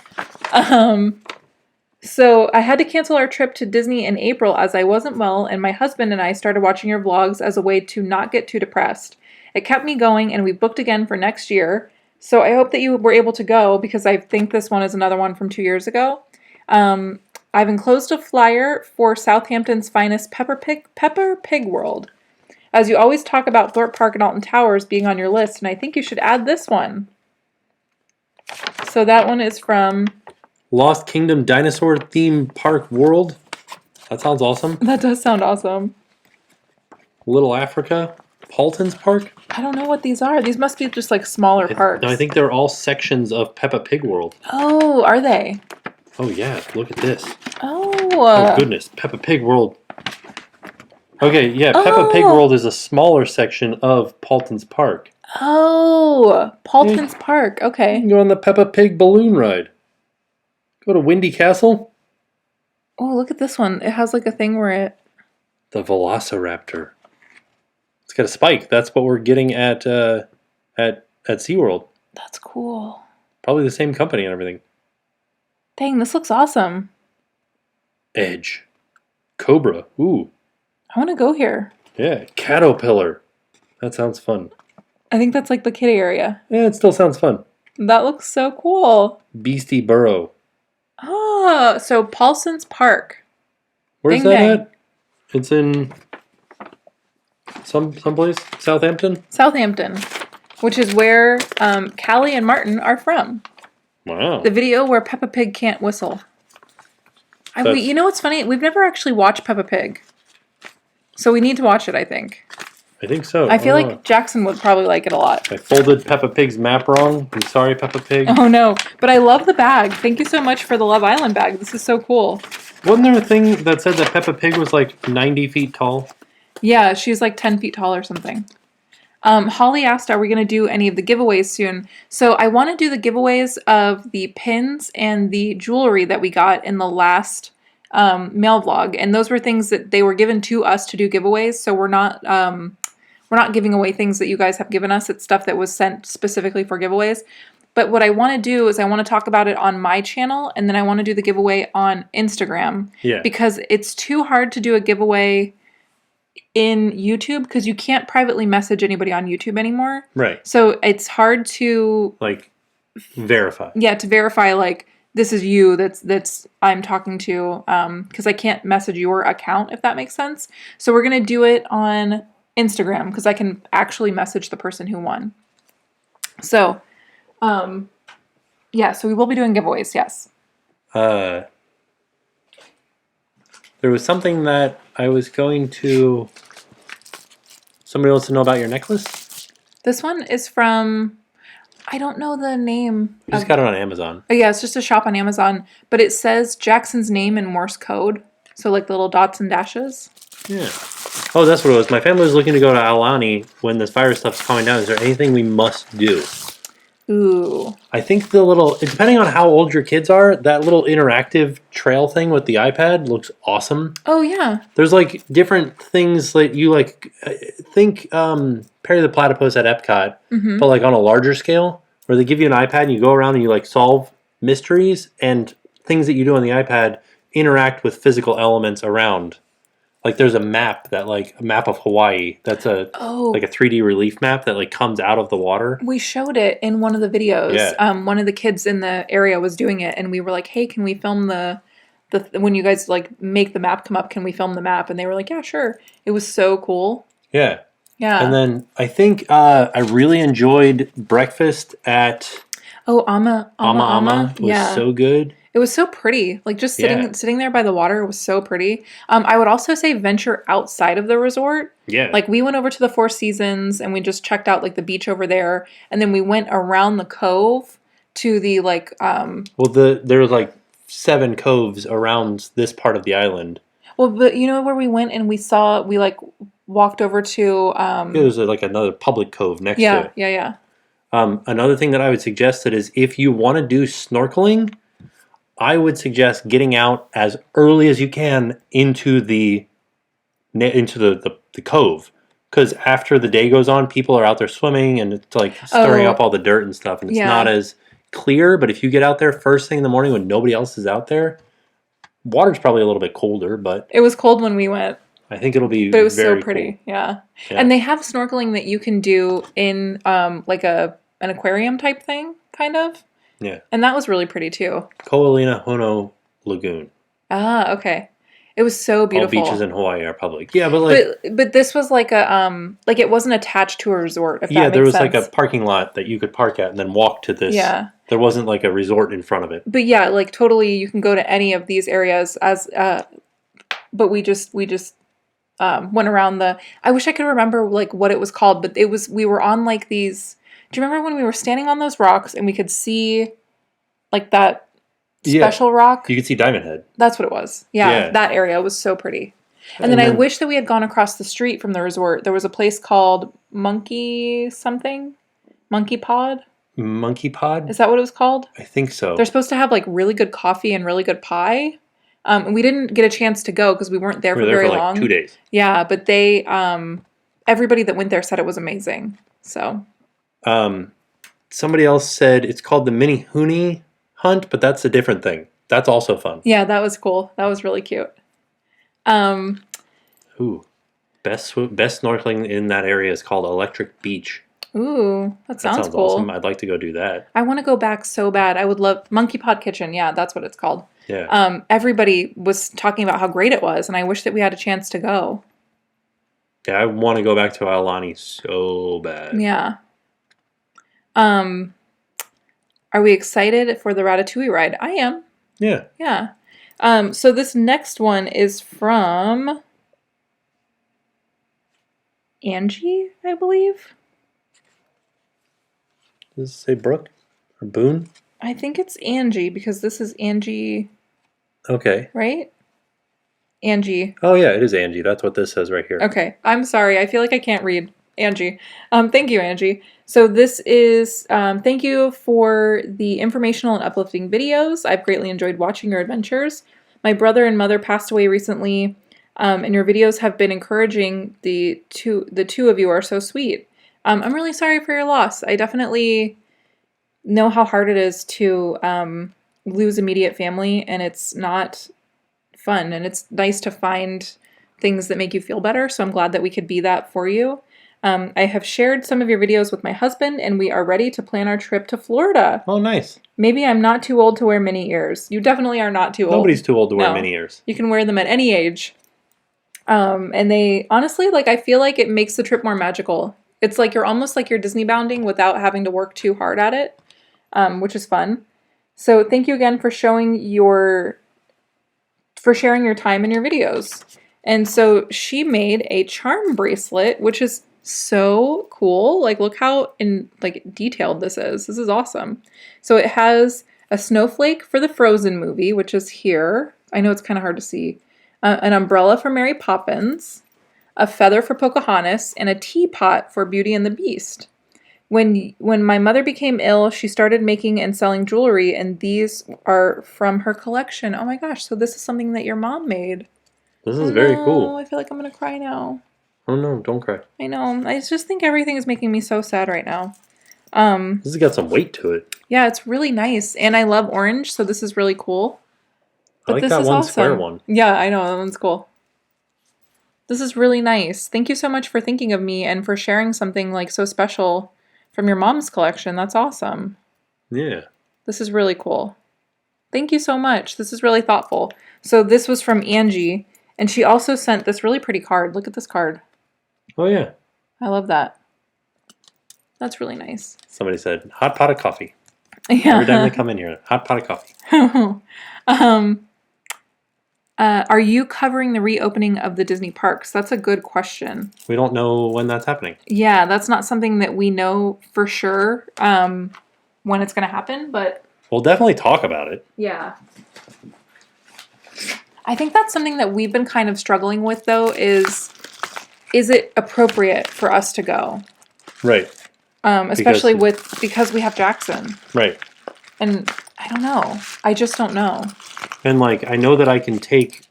So I had to cancel our trip to Disney in April as I wasn't well, and my husband and I started watching your vlogs as a way to not get too depressed. It kept me going, and we booked again for next year. So I hope that you were able to go, because I think this one is another one from 2 years ago. I've enclosed a flyer for Southampton's finest Peppa Pig World. As you always talk about Thorpe Park and Alton Towers being on your list, and I think you should add this one. So that one is from Lost Kingdom Dinosaur Theme Park World. That sounds awesome. That does sound awesome. Little Africa. Paulton's Park? I don't know what these are. These must be just like smaller parks. No, I think they're all sections of Peppa Pig World. Oh, are they? Oh yeah, look at this. Oh. Oh goodness, Peppa Pig World. Okay, yeah, Peppa Pig World is a smaller section of Paulton's Park. Oh, Paulton's Park. Okay. You can go on the Peppa Pig balloon ride. Go to Windy Castle. Oh, look at this one. It has like a thing where it... The Velociraptor. It's got a spike. That's what we're getting at SeaWorld. That's cool. Probably the same company and everything. Dang, this looks awesome. Edge. Cobra. Ooh. I want to go here. Yeah, Caterpillar. That sounds fun. I think that's like the kid area. Yeah, it still sounds fun. That looks so cool. Beastie Burrow. Oh, so Paulson's Park. Where's that at? It's in someplace? Southampton? Southampton, which is where Callie and Martin are from. Wow. The video where Peppa Pig can't whistle. You know what's funny? We've never actually watched Peppa Pig. So we need to watch it, I think. I think so. I feel like Jackson would probably like it a lot. I folded Peppa Pig's map wrong. I'm sorry, Peppa Pig. Oh no. But I love the bag. Thank you so much for the Love Island bag. This is so cool. Wasn't there a thing that said that Peppa Pig was like 90 feet tall? Yeah, she's like 10 feet tall or something. Holly asked, are we going to do any of the giveaways soon? So I want to do the giveaways of the pins and the jewelry that we got in the last mail vlog. And those were things that they were given to us to do giveaways. So we're not giving away things that you guys have given us. It's stuff that was sent specifically for giveaways. But what I want to do is I want to talk about it on my channel, and then I want to do the giveaway on Instagram. Yeah. Because it's too hard to do a giveaway in YouTube because you can't privately message anybody on YouTube anymore. Right. So it's hard to like verify. Yeah, to verify like this is you that's I'm talking to because I can't message your account if that makes sense. So we're gonna do it on Instagram because I can actually message the person who won. So, yeah, so we will be doing giveaways, yes. There was something that I was going to... Somebody wants to know about your necklace? This one is from... I don't know the name. You just got it on Amazon. Oh, yeah, it's just a shop on Amazon. But it says Jackson's name in Morse code. So, like, the little dots and dashes. Yeah. Oh, that's what it was. My family was looking to go to Aulani when this fire stuff's calming down. Is there anything we must do? Ooh. I think the little... Depending on how old your kids are, that little interactive trail thing with the iPad looks awesome. Oh, yeah. There's, like, different things that you, like... Think Perry the Platypus at Epcot, but, like, on a larger scale, where they give you an iPad and you go around and you, like, solve mysteries, and things that you do on the iPad interact with physical elements around. Like, there's a map that, like, a map of Hawaii. That's like a 3D relief map that, like, comes out of the water. We showed it in one of the videos. Yeah. One of the kids in the area was doing it, and we were like, hey, can we film the when you guys, like, make the map come up, can we film the map? And they were like, yeah, sure. It was so cool. Yeah. Yeah. And then I think I really enjoyed breakfast at... Oh, Ama was so good. It was so pretty. Like, just sitting there by the water was so pretty. I would also say venture outside of the resort. Yeah. Like, we went over to the Four Seasons and we just checked out, like, the beach over there. And then we went around the cove to the, like... Well, there was, like, 7 coves around this part of the island. Well, but you know where we went and we like, walked over to... There's, like, another public cove next to it. Yeah. Another thing that I would suggest that is if you want to do snorkeling... I would suggest getting out as early as you can into the cove, because after the day goes on, people are out there swimming and it's like stirring up all the dirt and stuff, and it's not as clear. But if you get out there first thing in the morning when nobody else is out there, water's probably a little bit colder, but it was cold when we went. I think it'll be. But it was very so pretty, cool. yeah. And they have snorkeling that you can do in like an aquarium type thing, kind of. Yeah. And that was really pretty too. Ko'olina Hono Lagoon. Ah, okay. It was so beautiful. All beaches in Hawaii are public. Yeah, but like... But this was like a, like it wasn't attached to a resort, if that makes sense. Yeah, there was like a parking lot that you could park at and then walk to this. Yeah. There wasn't like a resort in front of it. But yeah, like totally you can go to any of these areas as, but we just went around I wish I could remember like what it was called, but we were on like these... Do you remember when we were standing on those rocks and we could see like that special rock? You could see Diamond Head. That's what it was. Yeah, that area was so pretty. And then I wish that we had gone across the street from the resort. There was a place called Monkey Pod? Monkey Pod? Is that what it was called? I think so. They're supposed to have like really good coffee and really good pie. And we didn't get a chance to go because we weren't there for very long. Like 2 days. Yeah, but they everybody that went there said it was amazing. So somebody else said it's called the Mini Huni Hunt, but that's a different thing. That's also fun. Yeah, that was cool. That was really cute. Ooh, best snorkeling in that area is called Electric Beach. Ooh, that sounds cool. Awesome. I'd like to go do that. I want to go back so bad. I would love Monkey Pod Kitchen. Yeah, that's what it's called. Yeah. Everybody was talking about how great it was, and I wish that we had a chance to go. Yeah, I want to go back to Aulani so bad. Yeah. Are we excited for the Ratatouille ride? I am. Yeah. Yeah. So this next one is from Angie, I believe. Does it say Brooke or Boone? I think it's Angie because this is Angie. Okay. Right? Angie. Oh, yeah, it is Angie. That's what this says right here. Okay. I'm sorry. I feel like I can't read. Angie. Thank you, Angie. So this is, thank you for the informational and uplifting videos. I've greatly enjoyed watching your adventures. My brother and mother passed away recently, and your videos have been encouraging. The two of you are so sweet. I'm really sorry for your loss. I definitely know how hard it is to lose immediate family, and it's not fun, and it's nice to find things that make you feel better, so I'm glad that we could be that for you. I have shared some of your videos with my husband, and we are ready to plan our trip to Florida. Oh, nice. Maybe I'm not too old to wear mini ears. You definitely are not too old. Nobody's too old to wear mini ears. You can wear them at any age. And they honestly, like, I feel like it makes the trip more magical. It's like you're almost like you're Disney bounding without having to work too hard at it, which is fun. So thank you again for sharing your time in your videos. And so she made a charm bracelet, which is so cool. Like, look how detailed this is. This is awesome. So it has a snowflake for the Frozen movie, which is here. I know it's kind of hard to see. An umbrella for Mary Poppins, a feather for Pocahontas, and a teapot for Beauty and the Beast. When my mother became ill, she started making and selling jewelry, and these are from her collection. Oh my gosh, so this is something that your mom made. This is very cool. I feel like I'm going to cry now. Oh no, don't cry. I know. I just think everything is making me so sad right now. This has got some weight to it. Yeah, it's really nice. And I love orange, so this is really cool. But I like that one square one. Yeah, I know. That one's cool. This is really nice. Thank you so much for thinking of me and for sharing something like so special from your mom's collection. That's awesome. Yeah. This is really cool. Thank you so much. This is really thoughtful. So this was from Angie, and she also sent this really pretty card. Look at this card. Oh, yeah. I love that. That's really nice. Somebody said, hot pot of coffee. Yeah. Every time they come in here, hot pot of coffee. Are you covering the reopening of the Disney parks? That's a good question. We don't know when that's happening. Yeah, that's not something that we know for sure when it's going to happen, but... We'll definitely talk about it. Yeah. I think that's something that we've been kind of struggling with, though, is it appropriate for us to go? Right. Especially because we have Jackson. Right. And I don't know. I just don't know. And, like, I know that I can take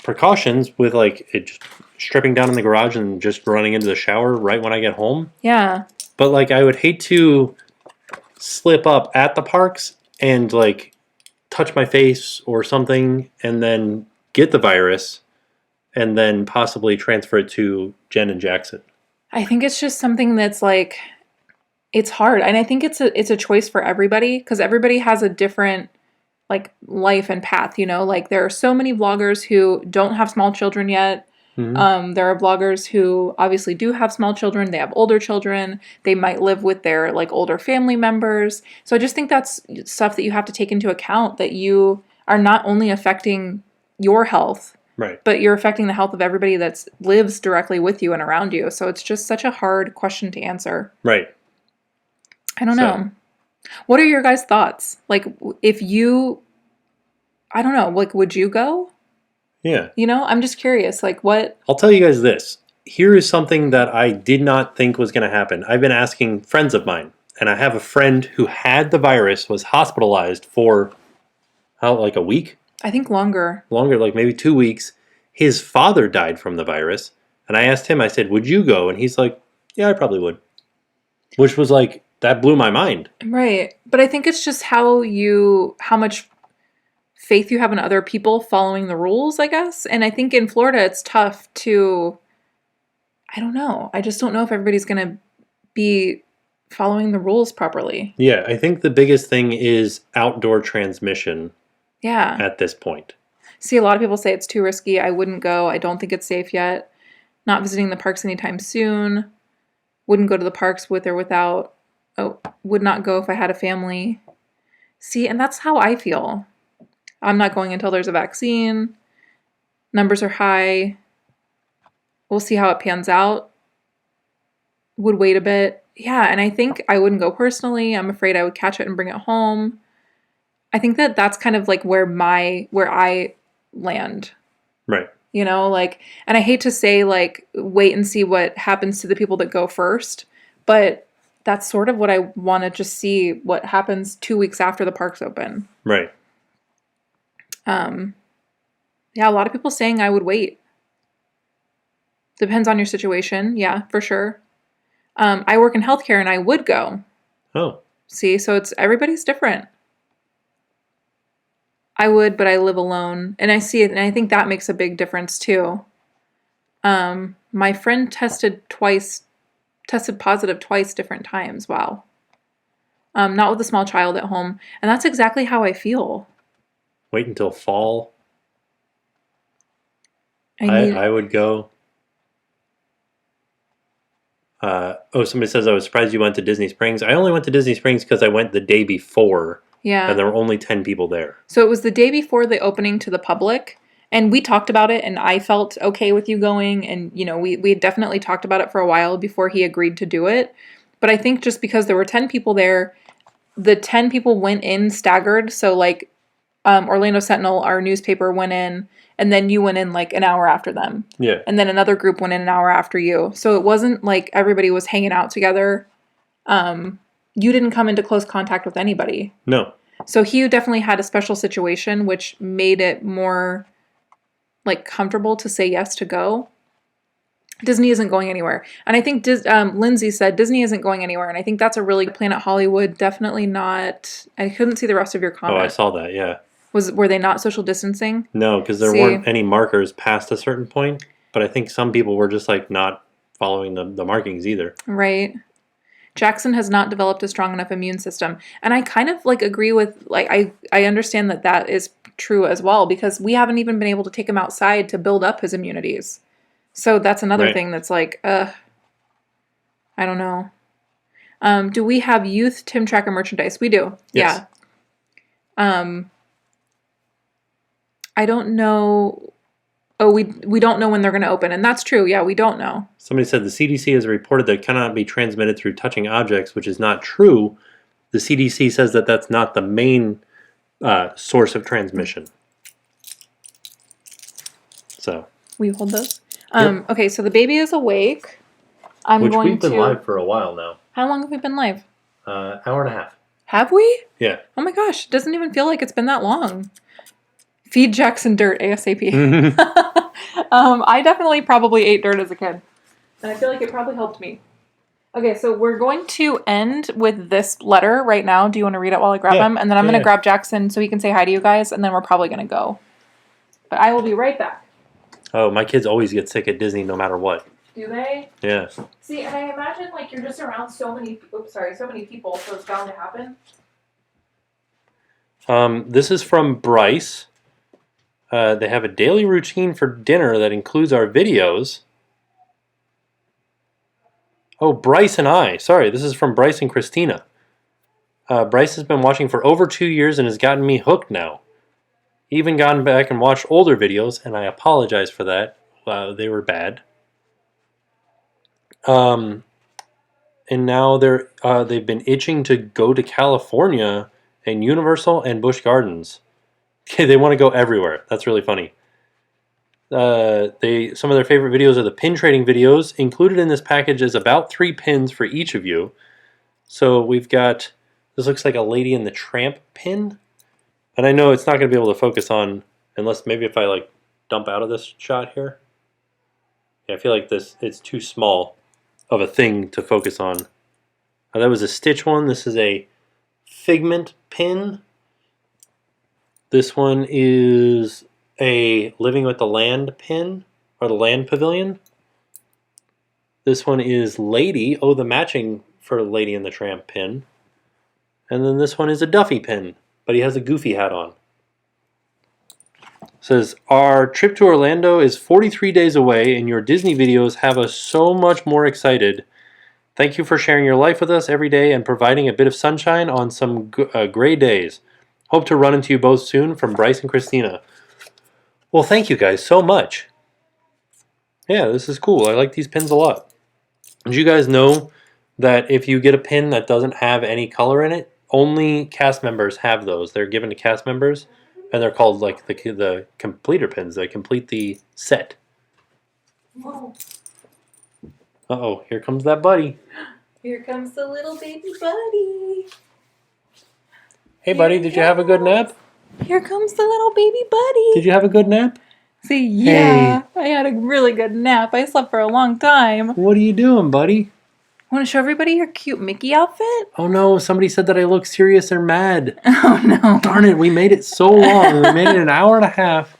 precautions with, like, it just stripping down in the garage and just running into the shower right when I get home. Yeah. But, like, I would hate to slip up at the parks and, like, touch my face or something and then get the virus and then possibly transfer it to Jen and Jackson. I think it's just something that's, like, it's hard. And I think it's a choice for everybody because everybody has a different, like, life and path, you know? Like, there are so many vloggers who don't have small children yet. Mm-hmm. There are vloggers who obviously do have small children. They have older children. They might live with their, like, older family members. So I just think that's stuff that you have to take into account, that you are not only affecting your health, right, but you're affecting the health of everybody that lives directly with you and around you. So it's just such a hard question to answer. Right. I don't know. What are your guys' thoughts? Like, if you, I don't know, like, would you go? Yeah. You know, I'm just curious, like, what? I'll tell you guys this. Here is something that I did not think was going to happen. I've been asking friends of mine, and I have a friend who had the virus, was hospitalized for, like a week? I think longer. Longer, like maybe 2 weeks. His father died from the virus, and I asked him, I said, would you go? And he's like, yeah, I probably would. Which was like, that blew my mind. Right. But I think it's just how much faith you have in other people following the rules, I guess. And I think in Florida, it's tough to, I don't know. I just don't know if everybody's going to be following the rules properly. Yeah, I think the biggest thing is outdoor transmission. Yeah. At this point. See, a lot of people say it's too risky. I wouldn't go. I don't think it's safe yet. Not visiting the parks anytime soon. Wouldn't go to the parks with or without. Oh, would not go if I had a family. See, and that's how I feel. I'm not going until there's a vaccine. Numbers are high. We'll see how it pans out. Would wait a bit. Yeah, and I think I wouldn't go personally. I'm afraid I would catch it and bring it home. I think that that's kind of like where I land. Right. You know, like, and I hate to say, like, wait and see what happens to the people that go first, but that's sort of what I want to just see what happens 2 weeks after the parks open. Right. Yeah, a lot of people saying I would wait. Depends on your situation. Yeah, for sure. I work in healthcare and I would go. Oh. See, so everybody's different. I would, but I live alone. And I see it, and I think that makes a big difference too. My friend tested positive twice different times. Wow. Not with a small child at home. And that's exactly how I feel. Wait until fall. I would go. Somebody says I was surprised you went to Disney Springs. I only went to Disney Springs because I went the day before. Yeah. And there were only 10 people there. So it was the day before the opening to the public. And we talked about it, and I felt okay with you going. And, we had definitely talked about it for a while before he agreed to do it. But I think just because there were 10 people there, the 10 people went in staggered. So, like, Orlando Sentinel, our newspaper, went in, and then you went in, like, an hour after them. Yeah. And then another group went in an hour after you. So it wasn't like everybody was hanging out together. You didn't come into close contact with anybody. No. So he definitely had a special situation, which made it more, like, comfortable to say yes to go. Disney isn't going anywhere. And I think Lindsay said Disney isn't going anywhere. And I think that's a really Planet Hollywood. Definitely not. I couldn't see the rest of your comment. Oh, I saw that, yeah. Were they not social distancing? No, because there weren't any markers past a certain point. But I think some people were just, like, not following the markings either. Right. Jackson has not developed a strong enough immune system. And I kind of, like, agree with, like, I understand that is true as well, because we haven't even been able to take him outside to build up his immunities. So that's another thing that's like, I don't know. Do we have youth TimTracker merchandise? We do. Yes. Yeah. I don't know. Oh, we don't know when they're going to open. And that's true. Yeah, we don't know. Somebody said the CDC has reported that it cannot be transmitted through touching objects, which is not true. The CDC says that that's not the main source of transmission. So. Will you hold those? Yep. Okay, so the baby is awake. We've been live for a while now. How long have we been live? Hour and a half. Have we? Yeah. Oh my gosh, it doesn't even feel like it's been that long. Feed Jackson dirt ASAP. I definitely probably ate dirt as a kid. And I feel like it probably helped me. Okay, so we're going to end with this letter right now. Do you want to read it while I grab him? And then I'm going to grab Jackson so he can say hi to you guys, and then we're probably going to go. But I will be right back. Oh, my kids always get sick at Disney no matter what. Do they? Yeah. See, and I imagine, like, you're just around so many people, so it's bound to happen. This is from Bryce. They have a daily routine for dinner that includes our videos. Oh, Bryce and I. Sorry, this is from Bryce and Christina. Bryce has been watching for over 2 years and has gotten me hooked now. Even gone back and watched older videos, and I apologize for that. They were bad. And now they've been itching to go to California and Universal and Busch Gardens. Okay, they want to go everywhere. That's really funny. Some of their favorite videos are the pin trading videos. Included in this package is about 3 pins for each of you. So we've got, this looks like a Lady and the Tramp pin. And I know it's not going to be able to focus on, unless maybe if I like dump out of this shot here. Yeah, I feel like it's too small of a thing to focus on. That was a Stitch one. This is a Figment pin. This one is a Living with the Land pin, or the Land Pavilion. This one is Lady. Oh, the matching for Lady and the Tramp pin. And then this one is a Duffy pin, but he has a Goofy hat on. It says, our trip to Orlando is 43 days away, and your Disney videos have us so much more excited. Thank you for sharing your life with us every day and providing a bit of sunshine on some gray days. Hope to run into you both soon, from Bryce and Christina. Well, thank you guys so much. Yeah, this is cool. I like these pins a lot. Did you guys know that if you get a pin that doesn't have any color in it, only cast members have those? They're given to cast members, and they're called like the completer pins. They complete the set. Whoa. Uh-oh, here comes that buddy. Here comes the little baby buddy. Hey, buddy, did you have a good nap? Here comes the little baby buddy. Did you have a good nap? See, yeah, hey. I had a really good nap. I slept for a long time. What are you doing, buddy? Want to show everybody your cute Mickey outfit? Oh no, somebody said that I look serious or mad. Oh no. Darn it, we made it so long. We made it an hour and a half.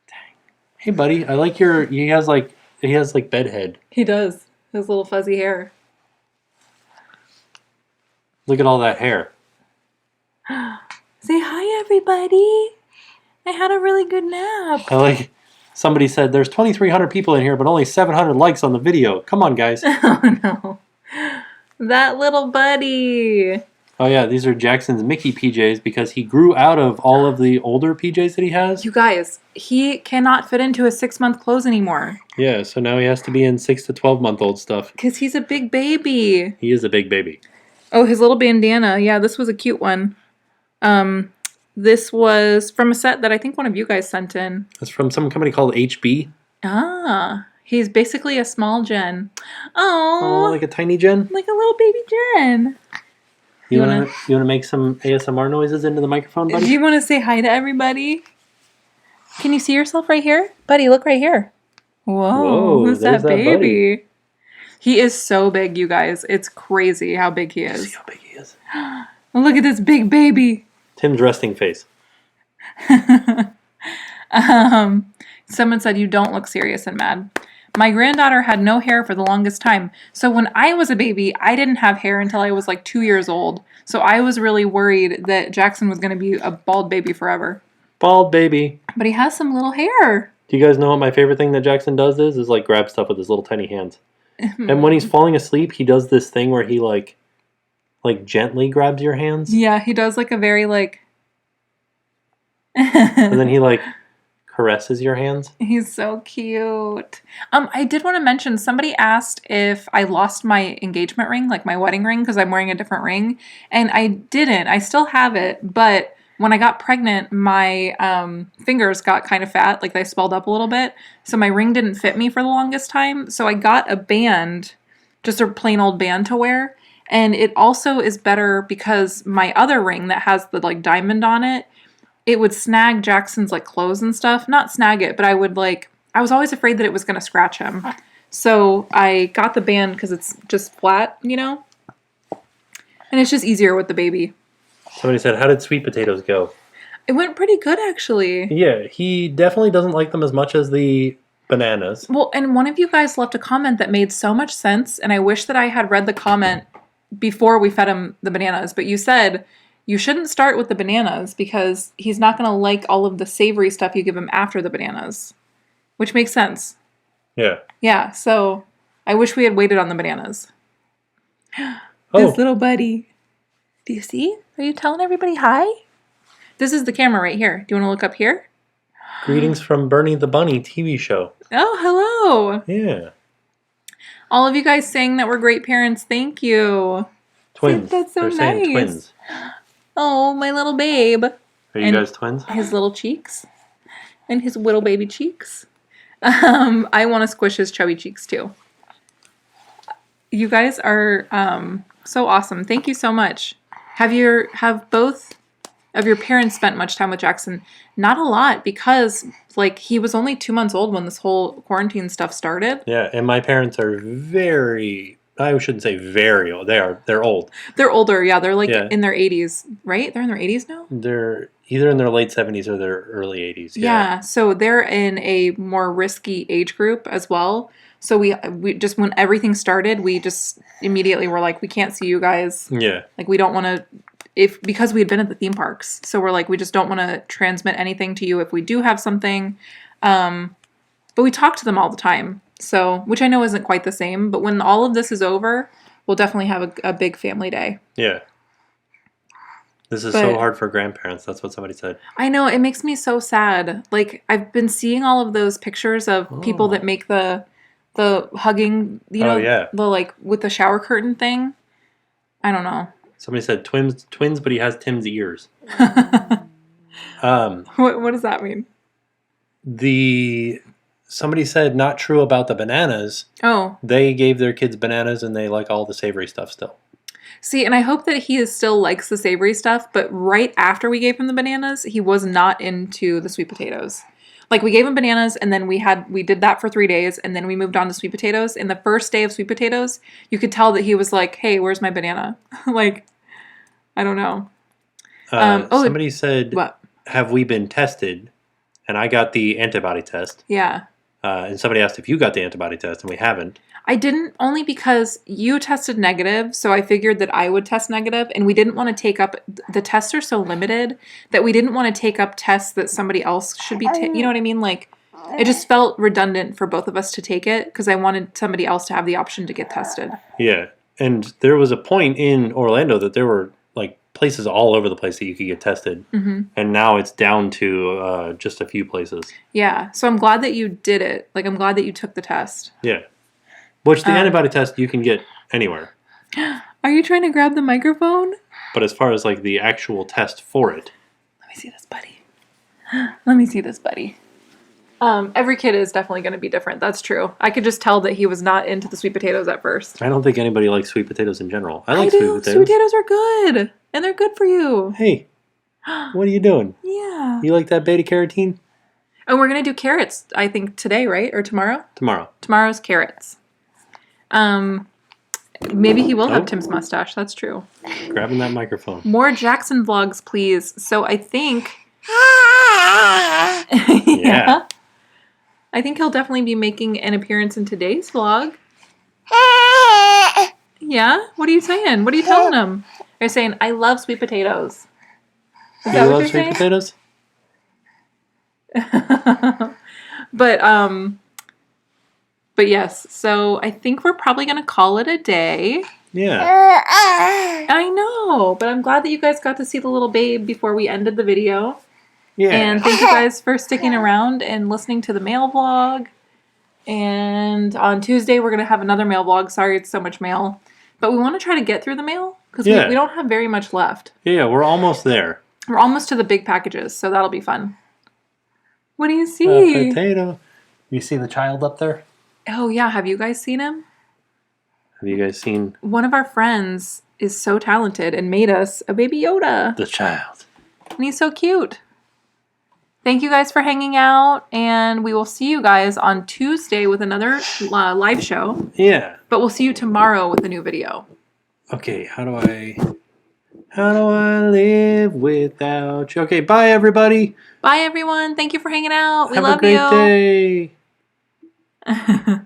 Dang. Hey, buddy, I like he has like bed head. He does. His little fuzzy hair. Look at all that hair. Say hi, everybody. I had a really good nap. I like. Somebody said there's 2,300 people in here, but only 700 likes on the video. Come on, guys. Oh no, that little buddy. Oh yeah, these are Jackson's Mickey PJs because he grew out of all of the older PJs that he has. You guys, he cannot fit into a 6-month clothes anymore. Yeah, so now he has to be in 6 to 12-month-old stuff. Because he's a big baby. He is a big baby. Oh, his little bandana. Yeah, this was a cute one. This was from a set that I think one of you guys sent in. It's from some company called HB. Ah, he's basically a small Jen. Oh, like a tiny Jen? Like a little baby Jen. You wanna make some ASMR noises into the microphone, buddy? Do you want to say hi to everybody? Can you see yourself right here? Buddy, look right here. Whoa, who's that baby? Buddy. He is so big, you guys. It's crazy how big he is. See how big he is. Look at this big baby. Tim's resting face. Someone said, you don't look serious and mad. My granddaughter had no hair for the longest time. So when I was a baby, I didn't have hair until I was like 2 years old. So I was really worried that Jackson was going to be a bald baby forever. Bald baby. But he has some little hair. Do you guys know what my favorite thing that Jackson does is like grab stuff with his little tiny hands. And when he's falling asleep, he does this thing where he like gently grabs your hands. Yeah, he does like a very like... and then he like caresses your hands. He's so cute. I did want to mention, somebody asked if I lost my engagement ring, like my wedding ring, because I'm wearing a different ring. And I didn't. I still have it. But when I got pregnant, my fingers got kind of fat. Like they swelled up a little bit. So my ring didn't fit me for the longest time. So I got a band, just a plain old band to wear. And it also is better because my other ring that has the like diamond on it, it would snag Jackson's like clothes and stuff. Not snag it, but I was always afraid that it was going to scratch him. So I got the band because it's just flat, you know? And it's just easier with the baby. Somebody said, how did sweet potatoes go? It went pretty good, actually. Yeah, he definitely doesn't like them as much as the bananas. Well, and one of you guys left a comment that made so much sense, and I wish that I had read the comment before we fed him the bananas. But you said... you shouldn't start with the bananas because he's not going to like all of the savory stuff you give him after the bananas. Which makes sense. Yeah. Yeah, so I wish we had waited on the bananas. Oh. This little buddy. Do you see? Are you telling everybody hi? This is the camera right here. Do you want to look up here? Greetings from Bernie the Bunny TV show. Oh, hello. Yeah. All of you guys saying that we're great parents. Thank you. Twins. That's so They're nice. saying twins. Oh, my little babe. Are you guys twins? His little cheeks. And his little baby cheeks. I want to squish his chubby cheeks too. You guys are so awesome. Thank you so much. Have both of your parents spent much time with Jackson? Not a lot, because like he was only 2 months old when this whole quarantine stuff started. Yeah, and my parents are very... I shouldn't say very old. They're old. They're older, yeah. They're like in their 80s, right? They're in their 80s now? They're either in their late 70s or their early 80s. Yeah, so they're in a more risky age group as well. So we just, when everything started, we just immediately were like, we can't see you guys. Yeah. Like we don't want to, because we had been at the theme parks. So we're like, we just don't want to transmit anything to you if we do have something. But we talk to them all the time. So, which I know isn't quite the same, but when all of this is over, we'll definitely have a big family day. Yeah. This is so hard for grandparents. That's what somebody said. I know. It makes me so sad. Like, I've been seeing all of those pictures of people that make the hugging, you know, the like with the shower curtain thing. I don't know. Somebody said twins, but he has Tim's ears. What does that mean? Somebody said not true about the bananas. Oh. They gave their kids bananas and they like all the savory stuff still. See, and I hope that he still likes the savory stuff, but right after we gave him the bananas, he was not into the sweet potatoes. Like, we gave him bananas, and then we did that for 3 days, and then we moved on to sweet potatoes. And the first day of sweet potatoes, you could tell that he was like, hey, where's my banana? Like, I don't know. Somebody said, what? Have we been tested? And I got the antibody test. Yeah. And somebody asked if you got the antibody test, and we haven't. I didn't, only because you tested negative, so I figured that I would test negative, and we didn't want to take up, the tests are so limited that we didn't want to take up tests that somebody else should be you know what I mean? Like, it just felt redundant for both of us to take it, because I wanted somebody else to have the option to get tested. Yeah, and there was a point in Orlando that there were, like, places all over the place that you could get tested, and now it's down to just a few places. Yeah, so I'm glad that you did it. Like, I'm glad that you took the test. Yeah. Which the antibody test you can get anywhere. Are you trying to grab the microphone? But as far as like the actual test for it. Let me see this, buddy. Let me see this, buddy. Every kid is definitely going to be different. That's true. I could just tell that he was not into the sweet potatoes at first. I don't think anybody likes sweet potatoes in general. I like do. Sweet potatoes. Sweet potatoes are good. And they're good for you. Hey, what are you doing? Yeah. You like that beta carotene? And we're going to do carrots, I think, today, right? Or tomorrow? Tomorrow. Tomorrow's carrots. Maybe he will have Tim's mustache. That's true. Grabbing that microphone. More Jackson vlogs, please. So I think... Yeah. I think he'll definitely be making an appearance in today's vlog. Yeah? What are you saying? What are you telling him? You're saying, I love sweet potatoes. Is that what you're saying? You love sweet potatoes? But yes, so I think we're probably going to call it a day. Yeah. I know, but I'm glad that you guys got to see the little babe before we ended the video. Yeah. And thank you guys for sticking around and listening to the mail vlog. And on Tuesday, we're going to have another mail vlog. Sorry, it's so much mail. But we want to try to get through the mail because we don't have very much left. Yeah, we're almost there. We're almost to the big packages, so that'll be fun. What do you see? A potato. You see the child up there? Oh, yeah. Have you guys seen him? Have you guys seen? One of our friends is so talented and made us a baby Yoda. The child. And he's so cute. Thank you guys for hanging out, and we will see you guys on Tuesday with another live show. Yeah. But we'll see you tomorrow with a new video. Okay, how do I live without you? Okay, bye everybody. Bye everyone. Thank you for hanging out. We love you. Have a great day.